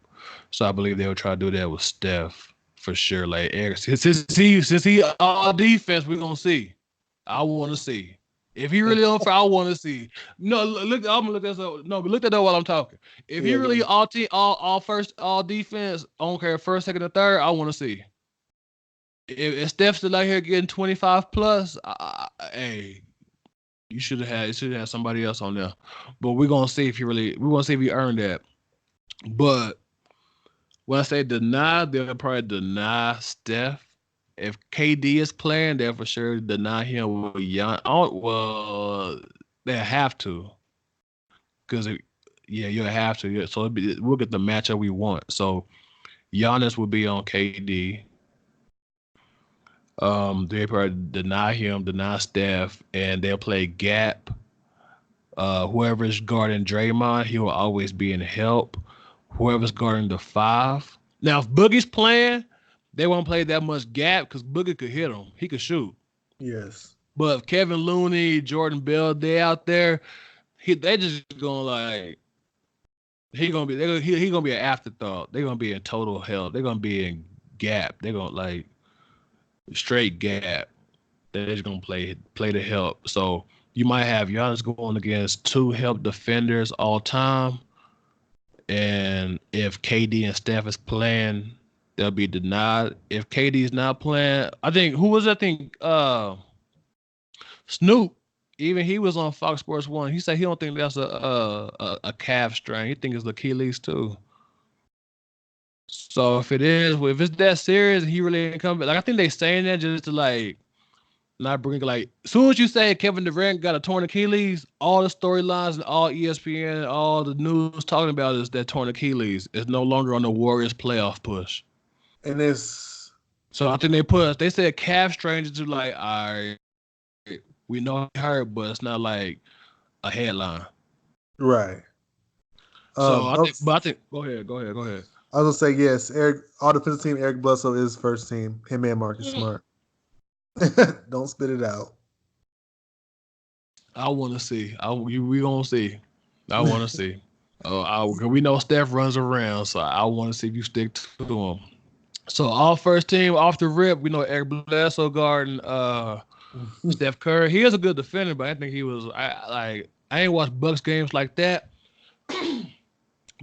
So I believe they would try to do that with Steph for sure. Like Eric, since he all defense, we're gonna see. I want to see. If he really on fire, I want to see. No, look, I'm gonna look this up. No, but look that up while I'm talking. If he Yeah, really all team, all first, all defense, I don't care first, second, or third. I want to see. If Steph's still out here getting 25 plus, hey, you should have somebody else on there. But we're gonna see if he earned that. But when I say deny, they'll probably deny Steph. If KD is playing, they'll for sure deny him with Gian. Oh, well, they have to, because you'll have to. Yeah, so we'll get the matchup we want. So Giannis will be on KD. They probably deny Steph, and they'll play gap. Whoever's guarding Draymond, he will always be in help. Whoever's guarding the 5. Now, if Boogie's playing, they won't play that much gap because Boogie could hit him. He could shoot. yes. But if Kevin Looney, Jordan Bell, they out there, they just gonna like he gonna be an afterthought. They're gonna be in total help. They're gonna be in gap. They're gonna like straight gap. They're just gonna play the help. So you might have Giannis going against 2 help defenders all time, and if KD and Steph is playing, they'll be denied. If KD's not playing, I think Snoop. Even he was on Fox Sports 1. He said he don't think that's a calf strain. He thinks it's Achilles too. So if it's that serious, he really ain't coming back. Like I think they saying that just to like not bring like. As soon as you say Kevin Durant got a torn Achilles, all the storylines and all ESPN, all the news talking about is that torn Achilles is no longer on the Warriors playoff push. And it's so I think they said calf strain to like, all right, we know he hurt, but it's not like a headline. Right. So I think go ahead. I was gonna say yes. All defensive team. Eric Bledsoe is first team. Him and Marcus Smart. Don't spit it out. I want to see. We gonna see. I want to see. We know Steph runs around, so I want to see if you stick to him. So all first team off the rip. We know Eric Bledsoe guarding Steph Curry. He is a good defender, but I think he was. I ain't watched Bucks games like that.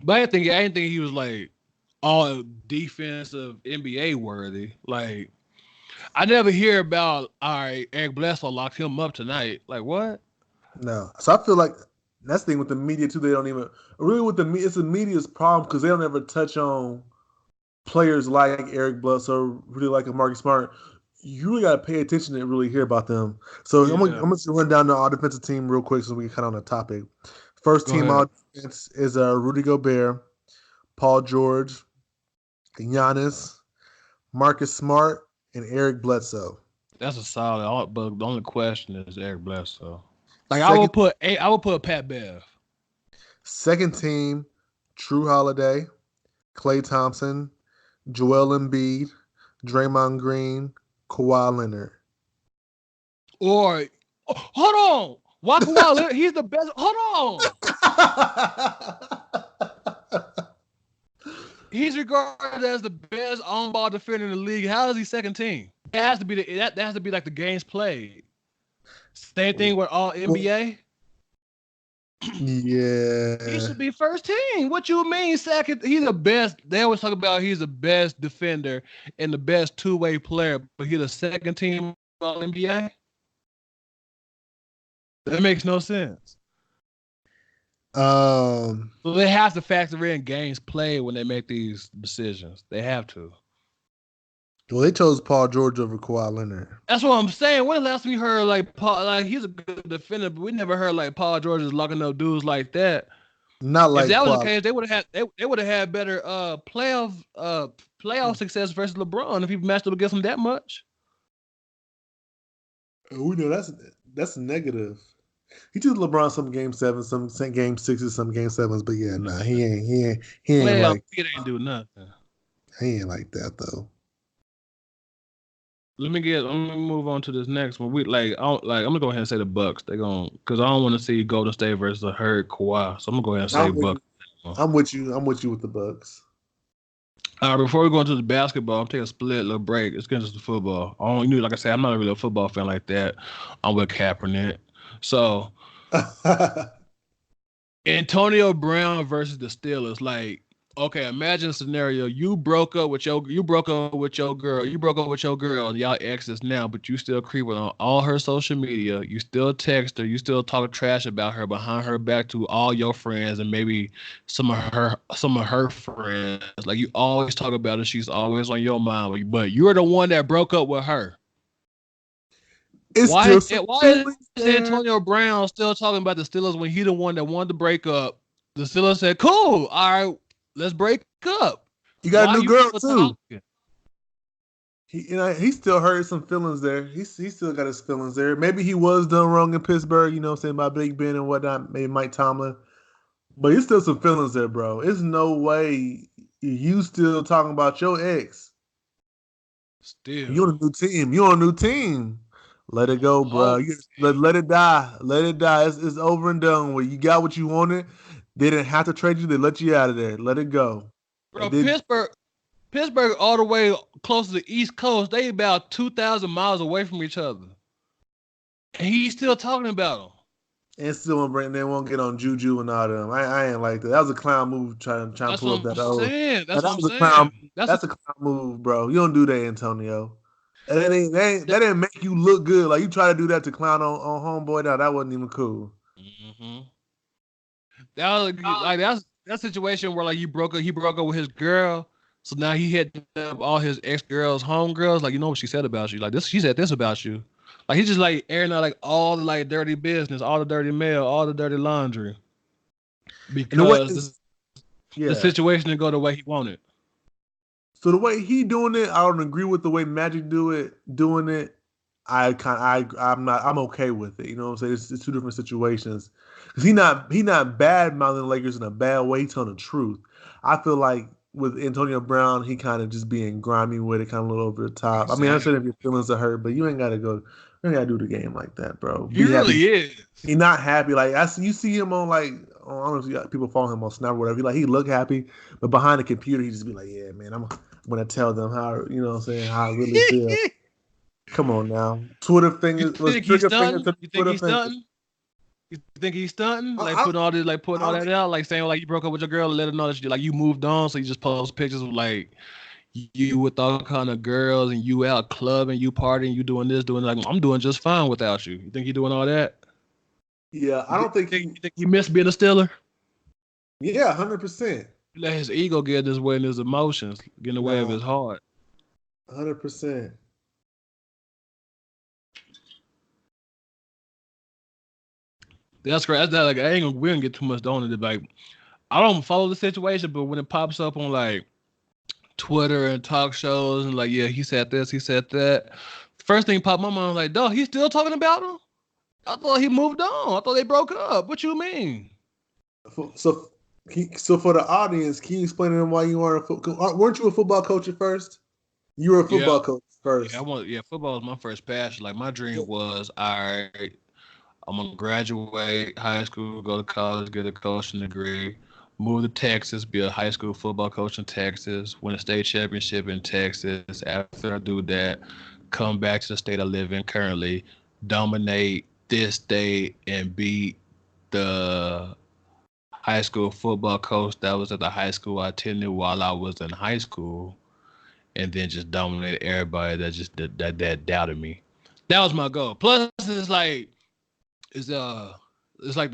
But I didn't think he was like all defensive NBA worthy. Like I never hear about all right, Eric Bledsoe locked him up tonight. Like what? No. So I feel like that's the thing with the media too. They don't even really with the media. It's the media's problem because they don't ever touch on players like Eric Bledsoe, really like Marcus Smart. You really got to pay attention to really hear about them. So I'm gonna just run down our defensive team real quick so we can kind of on the topic. First team on defense is Rudy Gobert, Paul George, Giannis, Marcus Smart, and Eric Bledsoe. That's a solid. But the only question is Eric Bledsoe. Like I would put Pat Bev. Second team, True Holiday, Klay Thompson, Joel Embiid, Draymond Green, Kawhi Leonard. Or hold on. Why Kawhi Leonard? He's the best. Hold on. He's regarded as the best on-ball defender in the league. How is he second team? It has to be that has to be like the games played. Same thing with all NBA. Yeah. He should be first team. What you mean second? He's the best. They always talk about he's the best defender and the best two-way player, but he's the second team all NBA? That makes no sense. So they have to factor in games played when they make these decisions. They have to. Well, they chose Paul George over Kawhi Leonard. That's what I'm saying. When the last time we heard like Paul, like he's a good defender, but we never heard like Paul George is locking up dudes like that. Not like if that was the case, they would have had better playoff success versus LeBron if he matched up against him that much. We know that's negative. He took LeBron some game 7, some game 6s, some game 7s, but yeah, nah, he ain't like it ain't do nothing. He ain't like that though. Let me move on to this next one. I'm gonna go ahead and say the Bucks. They're gonna because I don't want to see Golden State versus a hurt Kawhi. So I'm gonna go ahead and say Bucks. I'm with you with the Bucks. All right, before we go into the basketball, I'm taking a little break. It's getting to the football. Like I said, I'm not really a football fan like that. I'm with Kaepernick. So Antonio Brown versus the Steelers. Like, okay, imagine a scenario. You broke up with your girl, and y'all exes now, but you still creep on all her social media. You still text her, you still talk trash about her behind her back to all your friends and maybe some of her friends. Like you always talk about her, she's always on your mind, but you're the one that broke up with her. Why is Antonio Brown still talking about the Steelers when he the one that wanted to break up? The Steelers said, "Cool, all right, let's break up." You got a new girl too. He still hurt some feelings there. He still got his feelings there. Maybe he was done wrong in Pittsburgh, saying by Big Ben and whatnot, maybe Mike Tomlin. But he's still some feelings there, bro. There's no way you still talking about your ex. Still. You on a new team. Let it go, bro. Let it die. Let it die. It's over and done with. You got what you wanted. They didn't have to trade you. They let you out of there. Let it go. Bro, Pittsburgh all the way close to the East Coast. They about 2,000 miles away from each other. And he's still talking about them. And still they won't get on Juju and all them. I ain't like that. That was a clown move trying to pull up that old. That's what I'm saying. That's a clown move, bro. You don't do that, Antonio. And that didn't make you look good. Like you try to do that to clown on homeboy. No, that wasn't even cool. Mm-hmm. That was like that situation where like he broke up with his girl. So now he hit up all his ex-girls, homegirls. Like, you know what she said about you? Like this, she said this about you. Like he's just like airing out like all the like dirty business, all the dirty mail, all the dirty laundry. Because the situation didn't go the way he wanted. So the way he doing it, I don't agree with the way Magic doing it. I'm okay with it. You know what I'm saying? It's two different situations. Because he not bad mouthing the Lakers in a bad way. He's telling the truth. I feel like with Antonio Brown, he kind of just being grimy with it, kind of a little over the top. I mean, I understand if your feelings are hurt, but you ain't got to do the game like that, bro. He really is. He's not happy. Like you see him on like, I don't know if people follow him on Snap or whatever. He look happy, but behind the computer, he just be like, yeah, man, I'm gonna tell them how, you know what I'm saying, how I really feel. Come on now. Twitter fingers. You think he's stunting? You think he's stunting? Like putting all that out, like saying like you broke up with your girl, let her know that you moved on, so you just post pictures of like you with all kind of girls and you out clubbing, you partying, you doing this, doing like I'm doing just fine without you. You think he doing all that? Yeah, I don't think you think he missed being a Steeler? Yeah, 100%. Let his ego get in his way and his emotions get in the way of his heart. 100%. That's great. That's not like we don't get too much on it. Like I don't follow the situation, but when it pops up on like Twitter and talk shows and like, yeah, he said this, he said that. First thing popped in my mind, like, dog, he's still talking about him? I thought he moved on. I thought they broke up. What you mean? So for the audience, can you explain to them why you weren't weren't you a football coach at first? You were a football coach first. Yeah, football was my first passion. Like my dream was, all right, I'm gonna graduate high school, go to college, get a coaching degree, move to Texas, be a high school football coach in Texas, win a state championship in Texas. After I do that, come back to the state I live in currently, dominate this state, and beat the high school football coach that was at the high school I attended while I was in high school, and then just dominate everybody that doubted me. That was my goal. Plus, it's like the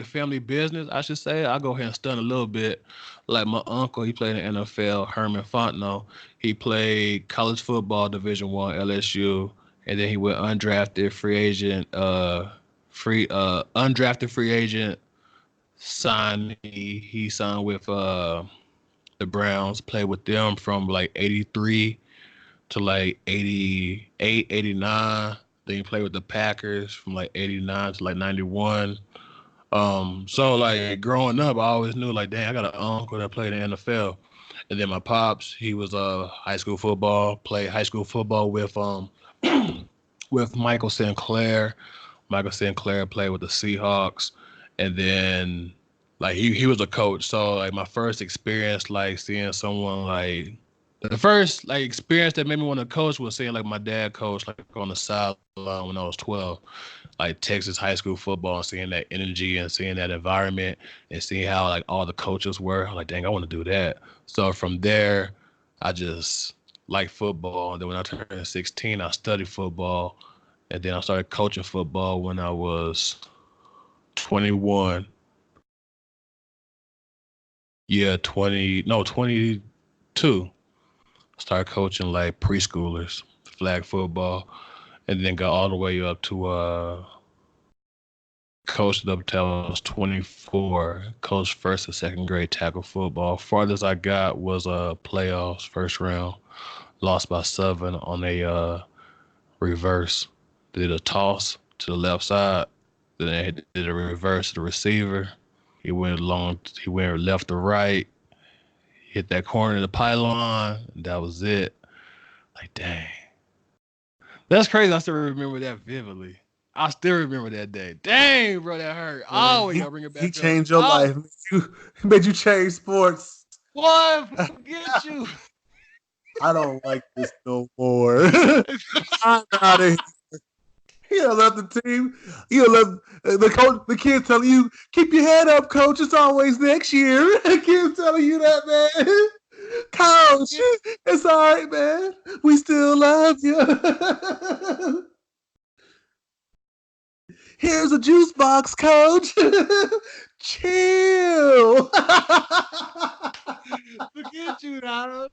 family business, I should say. I go ahead and stun a little bit. Like my uncle, he played in the NFL, Herman Fontenot. He played college football, Division I, LSU, and then he went undrafted free agent, signed. He signed with the Browns, played with them from like 83 to like 88, 89. Then he played with the Packers from like 89 to like 91. So like growing up, I always knew like, dang, I got an uncle that played in the NFL. And then my pops, he was high school football, played high school football with with Michael Sinclair. Michael Sinclair played with the Seahawks. And then like he was a coach. So like my first experience, like seeing someone like the first like experience that made me want to coach was seeing like my dad coach like on the sideline when I was 12, like Texas high school football, and seeing that energy and seeing that environment and seeing how like all the coaches were. I'm like, dang, I want to do that. So from there, I just liked football. And then when I turned 16, I studied football, and then I started coaching football when I was 21. Yeah, 22. Started coaching like preschoolers, flag football, and then got all the way up to coached up till I was 24. Coached first and second grade tackle football. Farthest I got was playoffs, first round. Lost by 7 on a reverse. Did a toss to the left side. Then they did a reverse to the receiver. He went left to right. Hit that corner of the pylon. And that was it. Like, dang. That's crazy. I still remember that vividly. I still remember that day. Dang, bro, that hurt. I always gotta bring it back. He changed your life. He made you change sports. Boy, forget you. I don't like this no more. I'm out of here. He done left the team. He done left the coach. The kid telling you, keep your head up, coach. It's always next year. The kid's telling you that, man. Coach, it's all right, man. We still love you. Here's a juice box, coach. Chill. Forget you, Donald.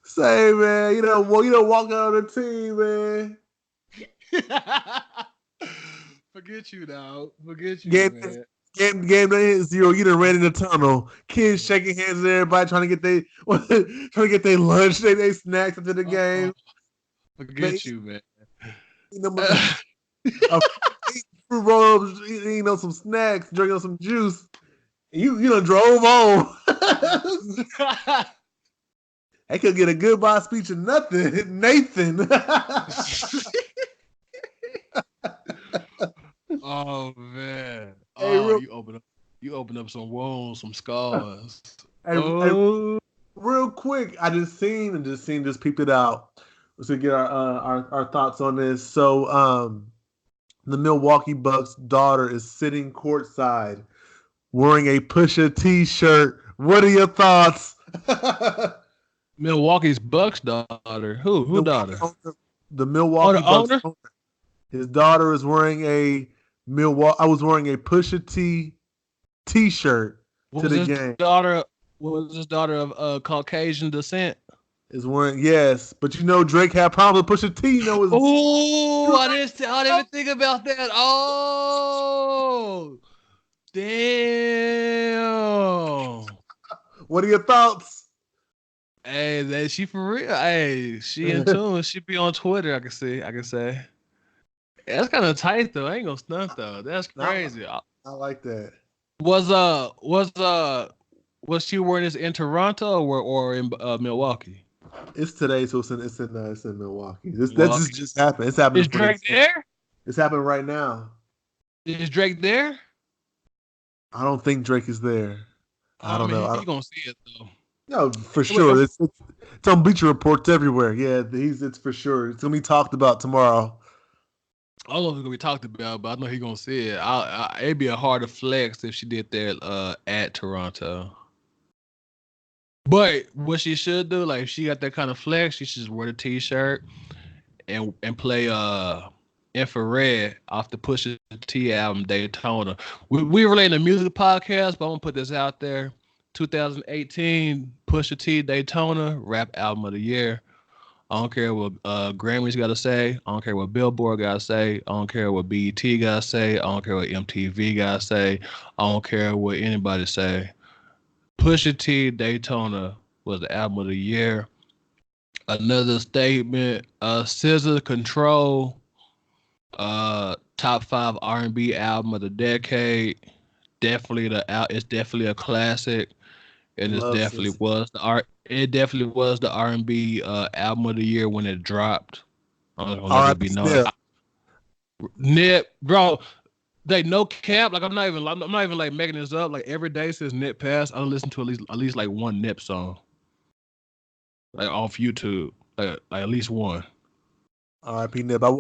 Say, man, you know, walk out on the team, man. Forget you, dog. Forget you, Game man. Game day 0. You done ran in the tunnel. Kids shaking hands with everybody, trying to get their lunch, they snacks into the game. Forget you, man. Fruit rolls, eating some snacks, drinking some juice. You done drove home. I could get a goodbye speech or nothing, Nathan. Oh man! Hey, you open up some wounds, some scars. Hey, real quick, I just peeped it out. Let's get our thoughts on this. So, the Milwaukee Bucks daughter is sitting courtside wearing a Pusha T shirt. What are your thoughts? Milwaukee's Bucks daughter. Who daughter? The Milwaukee Bucks owner. His daughter is wearing a Pusha T T-shirt to the game. Was his daughter of Caucasian descent? Is wearing, yes, but Drake had problems with Pusha T. Oh, I didn't even think about that. Oh, damn. What are your thoughts? Hey, she for real. Hey, she in tune. She be on Twitter. I can say. That's kind of tight though. I ain't gonna stunt though. That's crazy. I like that. Was she wearing this in Toronto or in Milwaukee? It's today, so it's in Milwaukee. That just happened. It's happening. Is Drake there? It's happening right now. Is Drake there? I don't think Drake is there. I don't know. He's gonna see it though. No, for sure. It's on Bleacher Reports everywhere. Yeah, it's for sure. It's gonna be talked about tomorrow. I don't know if it's gonna be talked about, but I know he's gonna see it. It'd be a harder flex if she did that at Toronto. But what she should do, like if she got that kind of flex, she should just wear the T-shirt and play Infrared off the Pusha T album Daytona. We relating a music podcast, but I'm gonna put this out there. 2018 Pusha T Daytona rap album of the year. I don't care what Grammys got to say. I don't care what Billboard got to say. I don't care what BET got to say. I don't care what MTV got to say. I don't care what anybody say. Pusha T Daytona was the album of the year. Another statement. SZA Control. Top 5 R&B album of the decade. It's definitely a classic. And it definitely was the R&B album of the year when it dropped. I don't know if you know. Nip, bro. They no cap. Like I'm not even like making this up. Like every day since Nip passed, I listen to at least like one Nip song. Like off YouTube. Like at least one. R.I.P. Nip. I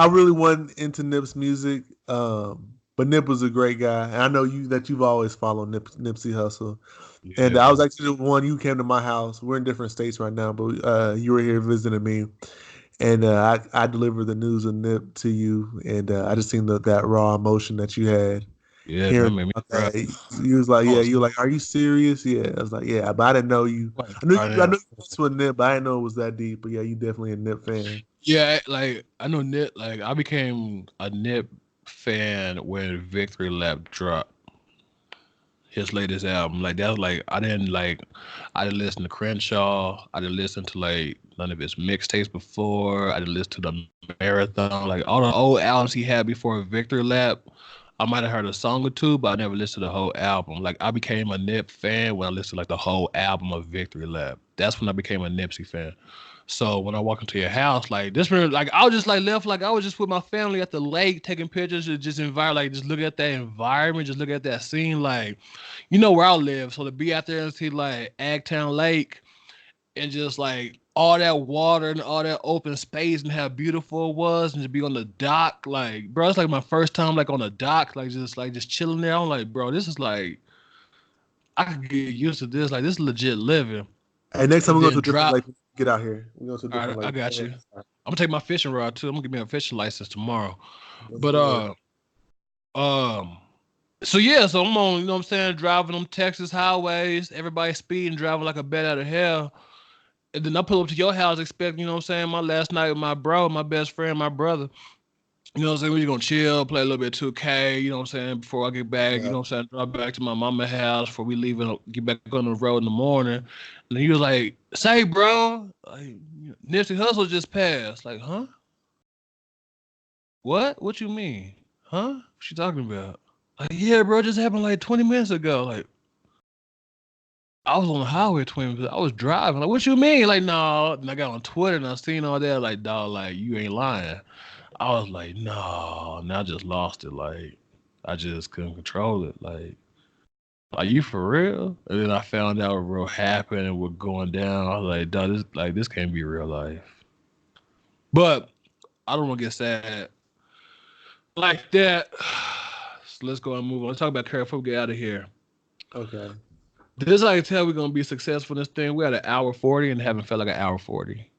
really wasn't into Nip's music. But Nip was a great guy, and I know you've always followed Nipsey Hussle. Yeah. And I was actually the one you came to my house. We're in different states right now, but you were here visiting me, and I delivered the news of Nip to you, and I just seen that raw emotion that you had. Yeah, that made me cry. You was like, yeah, you were like, are you serious? Yeah, I was like, yeah, but I didn't know you. I knew you was Nip, but I didn't know it was that deep. But yeah, you definitely a Nip fan. Yeah, like I know Nip. Like I became a Nip fan when Victory Lap dropped his latest album. Like that was like I didn't listen to Crenshaw. I didn't listen to like none of his mixtapes before. I didn't listen to the Marathon. Like all the old albums he had before Victory Lap. I might have heard a song or two, but I never listened to the whole album. Like I became a Nip fan when I listened to like the whole album of Victory Lap. That's when I became a Nipsey fan. So when I walk into your house, like this, like I was just like left, like I was just with my family at the lake taking pictures, and just like just look at that environment, just look at that scene, like where I live. So to be out there and see like Agtown Lake and just like all that water and all that open space and how beautiful it was, and to be on the dock, like bro, it's like my first time like on a dock, like just chilling there. I'm like, bro, this is like I could get used to this. Like this is legit living. Hey, next time we go to a different drop. lake, get out here. We go to a different lake. I got you. I'm gonna take my fishing rod too. I'm gonna get me a fishing license tomorrow. Let's But do so yeah, so I'm on, what I'm saying, driving them Texas highways, everybody speeding, driving like a bat out of hell. And then I pull up to your house expecting, what I'm saying, my last night with my bro, my best friend, my brother. You know what I'm saying? We're gonna chill, play a little bit 2K, you know what I'm saying, before I get back, you know what I'm saying, drive back to my mama's house before we leave and get back on the road in the morning. And he was like, say, bro, like, Nipsey Hussle just passed. Like, huh? What? What you mean? Huh? What you talking about? Like, yeah, bro, it just happened like 20 minutes ago. Like, I was on the highway 20 minutes. I was driving. Like, what you mean? Like, no. And I got on Twitter and I seen all that. Like, dog, like, you ain't lying. I was like, no. And I just lost it. Like, I just couldn't control it. Like, are you for real? And then I found out what happened and what going down. I was like, dog, this can't be real life. But I don't want to get sad like that. So let's go and move on. Let's talk about career before we get out of here. Okay. This I can tell we're gonna be successful in this thing. We're at an hour 40 and haven't felt like an hour 40.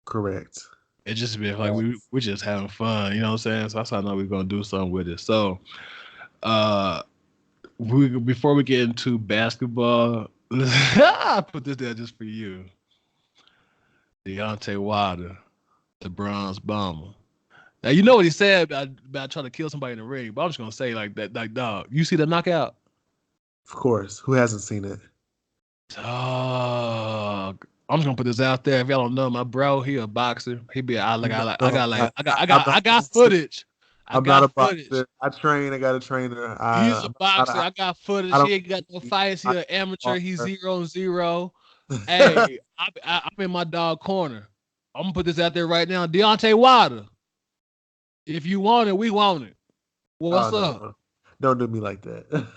Correct. It just been like we're just having fun, you know what I'm saying? So that's how I know we're gonna do something with it. So before we get into basketball, I put this there just for you. Deontay Wilder, the Bronze Bomber. Now you know what he said about trying to kill somebody in the ring, but I'm just gonna say like that, like dog. You see the knockout? Of course. Who hasn't seen it? Dog. I'm just gonna put this out there. If y'all don't know, my bro, he a boxer. He be I got footage. I'm not a boxer. I train. I got a trainer. He's a boxer. I got footage. He ain't got no fights. He's an amateur. He's 0-0. Hey, I'm in my dog corner. I'm gonna put this out there right now. Deontay Wilder. If you want it, we want it. Well, what's up? No. Don't do me like that.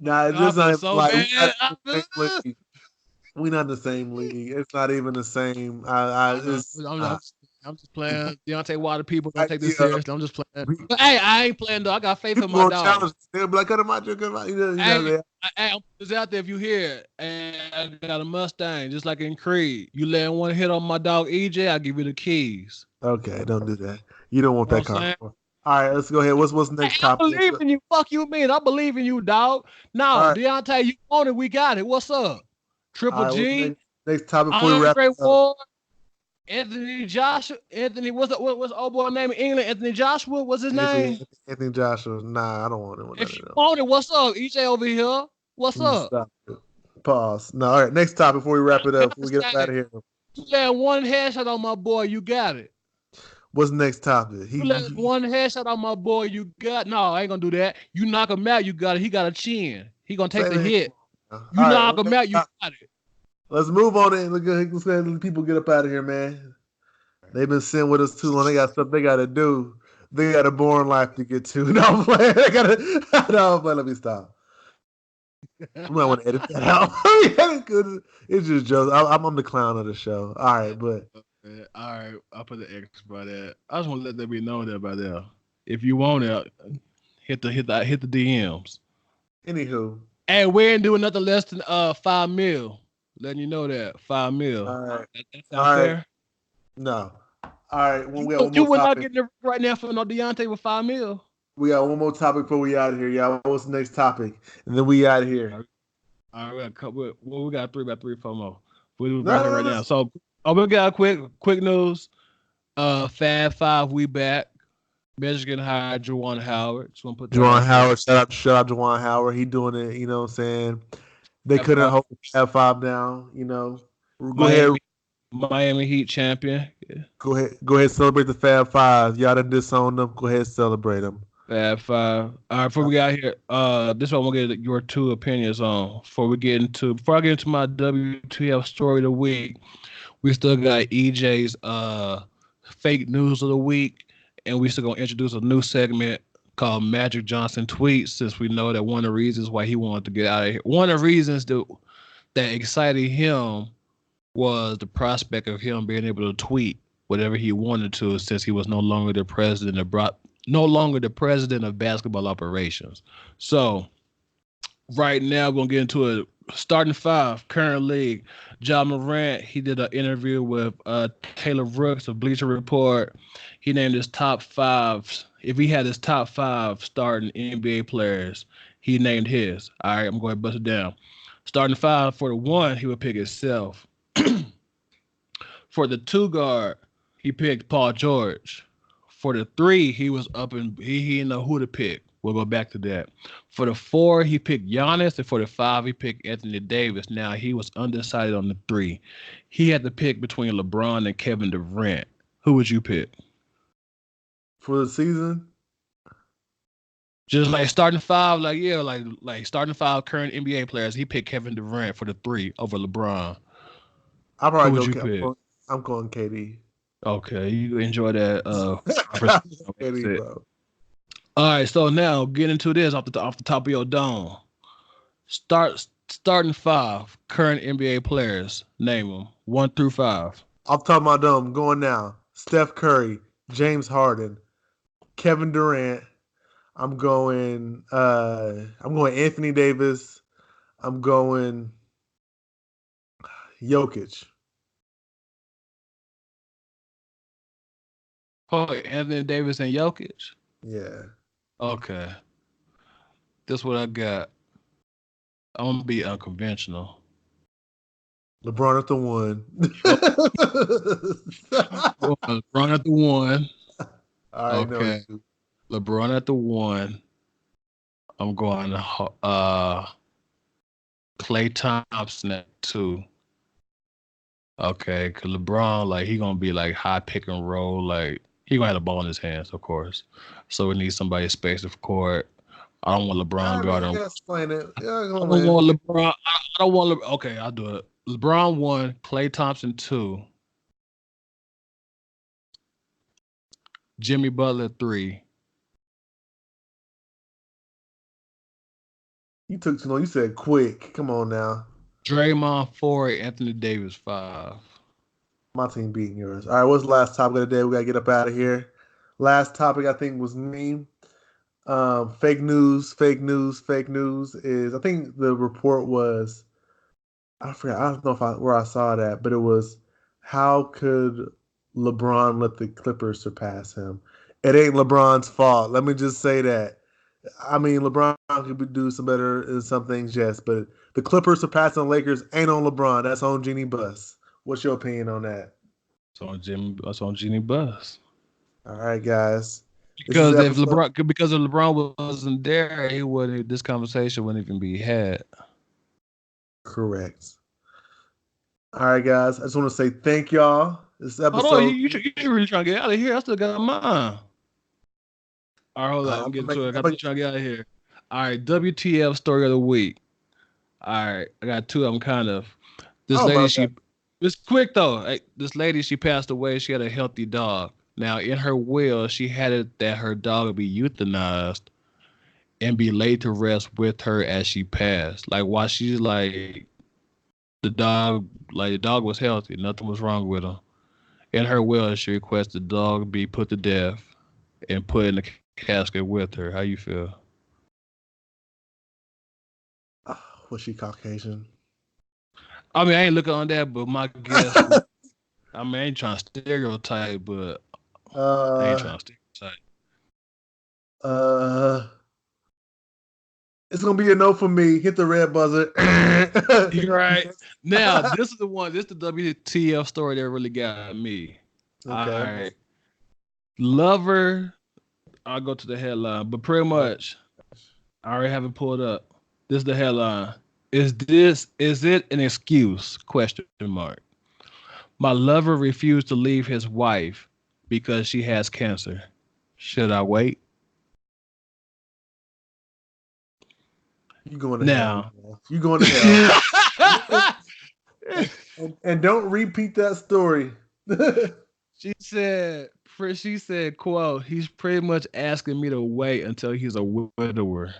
Nah, it's not so like we not in the same league. It's not even the same. I'm just playing. Deontay Wilder people don't take this seriously. I'm just playing. But hey, I ain't playing though. I got faith in my dog. They'll be like, cut him out. I'm just out there if you hear it. And I got a Mustang, just like in Creed. You letting one hit on my dog EJ, I'll give you the keys. Okay, don't do that. You don't want that car. All right, let's go ahead. What's the next topic? I believe in you. Fuck you, man. I believe in you, dog. No, right. Deontay, you want it. We got it. What's up? Triple G. Next topic before we wrap up. Ward, Anthony Joshua. Anthony, what's old boy name in England? Anthony Joshua. What's his name? Anthony Joshua. Nah, I don't want him. If you want it, what's up? EJ over here. What's up? Stop it. Pause. No, all right. Next topic before we wrap it up. Before we get out of here. You let one headshot on my boy. You got it. What's the next topic? You let one headshot on my boy, you got I ain't gonna do that. You knock him out, you got it. He got a chin. He gonna take the hit. You knock him out, you got it. Let's move on and let's let people get up out of here, man. They've been sitting with us too long. They got stuff they gotta do. They got a boring life to get to. No, I'm playing. Let me stop. I might want to edit that out. It's just jokes. I'm the clown of the show. All right, but. All right, I'll put the X by that. I just want to let that be known there by there. If you want it, hit the DMs. Anywho, hey, we ain't doing nothing less than $5 million. Letting you know that $5 million. All right, that fair? No. All right, you would not get the right now for no Deontay with $5 million. We got one more topic before we out of here, y'all. What's the next topic? And then we out of here. All right, we got 4 more. We'll do right now. So. We got quick news. Fab Five, we back. Michigan hired Juwan Howard. Just want to put Juwan Howard. Shout out Juwan Howard. He doing it. You know what I'm saying? They couldn't hold Fab Five down. You know. Go ahead. Miami Heat champion. Yeah. Go ahead. Celebrate the Fab Five. Y'all done disowned them. Go ahead, celebrate them. Fab Five. All right. Before we get out here, this one I'm gonna get your 2 opinions on. Before I get into my WTF story of the week. We still got EJ's fake news of the week, and we still gonna introduce a new segment called Magic Johnson Tweets, since we know that one of the reasons why he wanted to get out of here, one of the reasons that excited him was the prospect of him being able to tweet whatever he wanted to, since he was no longer the president of basketball operations. So right now we're gonna get into a starting five current league. Ja Morant, he did an interview with Taylor Brooks of Bleacher Report. He named his top five. If he had his top five starting NBA players, he named his. All right, I'm going to bust it down. Starting five, for the one, he would pick himself. For the two guard, he picked Paul George. For the three, he was up and he didn't know who to pick. We'll go back to that. For the four, he picked Giannis, and for the five, he picked Anthony Davis. Now, he was undecided on the three. He had to pick between LeBron and Kevin Durant. Who would you pick? For the season? Just like starting five, like starting five current NBA players, he picked Kevin Durant for the three over LeBron. I'll probably Who would you pick? I'm going KD. Okay, you enjoy that. KD, bro. All right, so now get into this off the top of your dome. Starting five current NBA players. Name them 1 through 5. Off the top of my dome, going now. Steph Curry, James Harden, Kevin Durant. I'm going Anthony Davis. I'm going Jokic. Oh, Anthony Davis and Jokic? Yeah. Okay. This what I got. I'm going to be unconventional. LeBron at the 1. LeBron at the 1. Okay. LeBron at the 1. I'm going Klay Thompson at 2. Okay, because LeBron, like, he going to be, like, high pick and roll. Like, he going to have the ball in his hands, of course. So we need somebody space of court. I don't want LeBron guarding. Explain it. I don't want LeBron. I don't want LeBron. Okay, I'll do it. LeBron 1, Klay Thompson 2, Jimmy Butler 3. You took too long. You said quick. Come on now. Draymond 4, Anthony Davis 5. My team beating yours. All right, what's the last topic of the day? We got to get up out of here. Last topic, I think, was me. Fake news is, I think the report was, I forgot, I don't know where I saw that, but it was, how could LeBron let the Clippers surpass him? It ain't LeBron's fault. Let me just say that. I mean, LeBron could do some better in some things, yes, but the Clippers surpassing the Lakers ain't on LeBron. That's on Jeannie Buss. What's your opinion on that? It's on Jeannie Buss. All right, guys. Because if LeBron wasn't there, this conversation wouldn't even be had. Correct. All right, guys. I just want to say thank y'all. This episode. Hold on, you really trying to get out of here? I still got mine. All right, hold on. I'm getting to it. I'm trying to get out of here. All right, WTF story of the week. All right, I got 2 of them kind of. It's quick though. This lady, she passed away. She had a healthy dog. Now, in her will, she had it that her dog would be euthanized and be laid to rest with her as she passed. Like, while she's like, the dog was healthy. Nothing was wrong with him. In her will, she requests the dog be put to death and put in the casket with her. How you feel? Was she Caucasian? I mean, I ain't looking on that, but my guess, I mean, I ain't trying to stereotype, but I ain't trying to stereotype. It's gonna be a no for me. Hit the red buzzer. You're right. Now, this is the one. This is the WTF story that really got me. Okay. All right. Lover. I'll go to the headline, but pretty much, I already have it pulled up. This is the headline. Is it an excuse? Question mark. My lover refused to leave his wife because she has cancer. Should I wait? You going to now? Hell. You going to hell? and don't repeat that story. She said, quote, he's pretty much asking me to wait until he's a widower.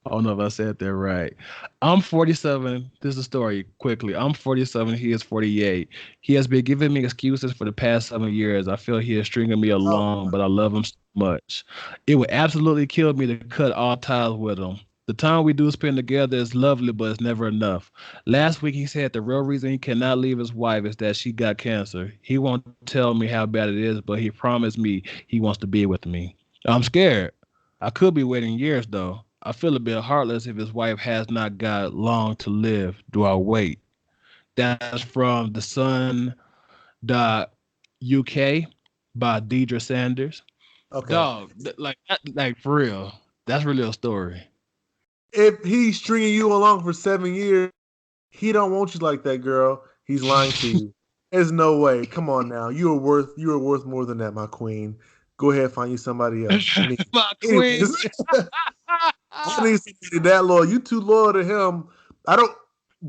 I don't know if I said that right. I'm 47. This is a story quickly. I'm 47. He is 48. He has been giving me excuses for the past 7 years. I feel he is stringing me along, but I love him so much. It would absolutely kill me to cut all ties with him. The time we do spend together is lovely, but it's never enough. Last week, he said the real reason he cannot leave his wife is that she got cancer. He won't tell me how bad it is, but he promised me he wants to be with me. I'm scared. I could be waiting years, though. I feel a bit heartless if his wife has not got long to live. Do I wait? That's from the Sun.uk by Deidre Sanders. Okay. Dog, like for real, that's really a story. If he's stringing you along for 7 years, he don't want you like that, girl. He's lying to you. There's no way. Come on now. You are worth more than that, my queen. Go ahead, find you somebody else. My queen. I need somebody that loyal. You too loyal to him. I don't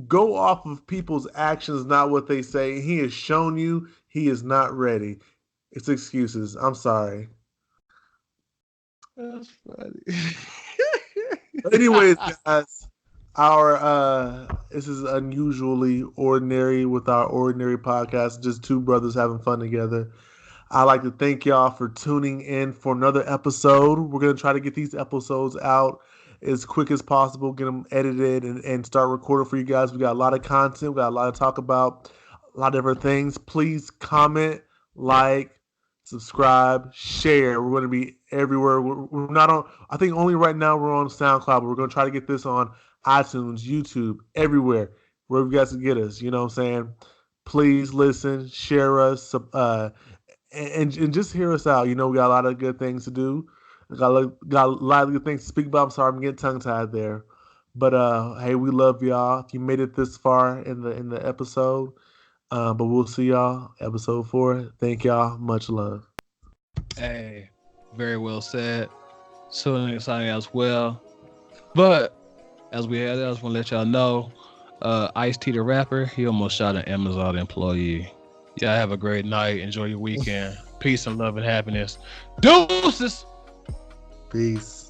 go off of people's actions, not what they say. He has shown you he is not ready. It's excuses. I'm sorry. That's funny. But anyways, guys, our this is unusually ordinary with our ordinary podcast. Just two brothers having fun together. I'd like to thank y'all for tuning in for another episode. We're going to try to get these episodes out as quick as possible, get them edited and start recording for you guys. We got a lot of content. We got a lot to talk about, a lot of different things. Please comment, like, subscribe, share. We're going to be everywhere. We're not on, I think only right now we're on SoundCloud, but we're going to try to get this on iTunes, YouTube, everywhere, wherever you guys can get us. You know what I'm saying? Please listen, share us, and just hear us out. You know, we got a lot of good things to do. Got a lot of good things to speak about. I'm sorry, I'm getting tongue-tied there. But hey, we love y'all. If you made it this far in the episode, but we'll see y'all episode 4. Thank y'all. Much love. Hey, very well said. So exciting as well. But as we had, I just want to let y'all know, Ice-T the rapper, he almost shot an Amazon employee. Y'all have a great night. Enjoy your weekend. Peace and love and happiness. Deuces. Peace.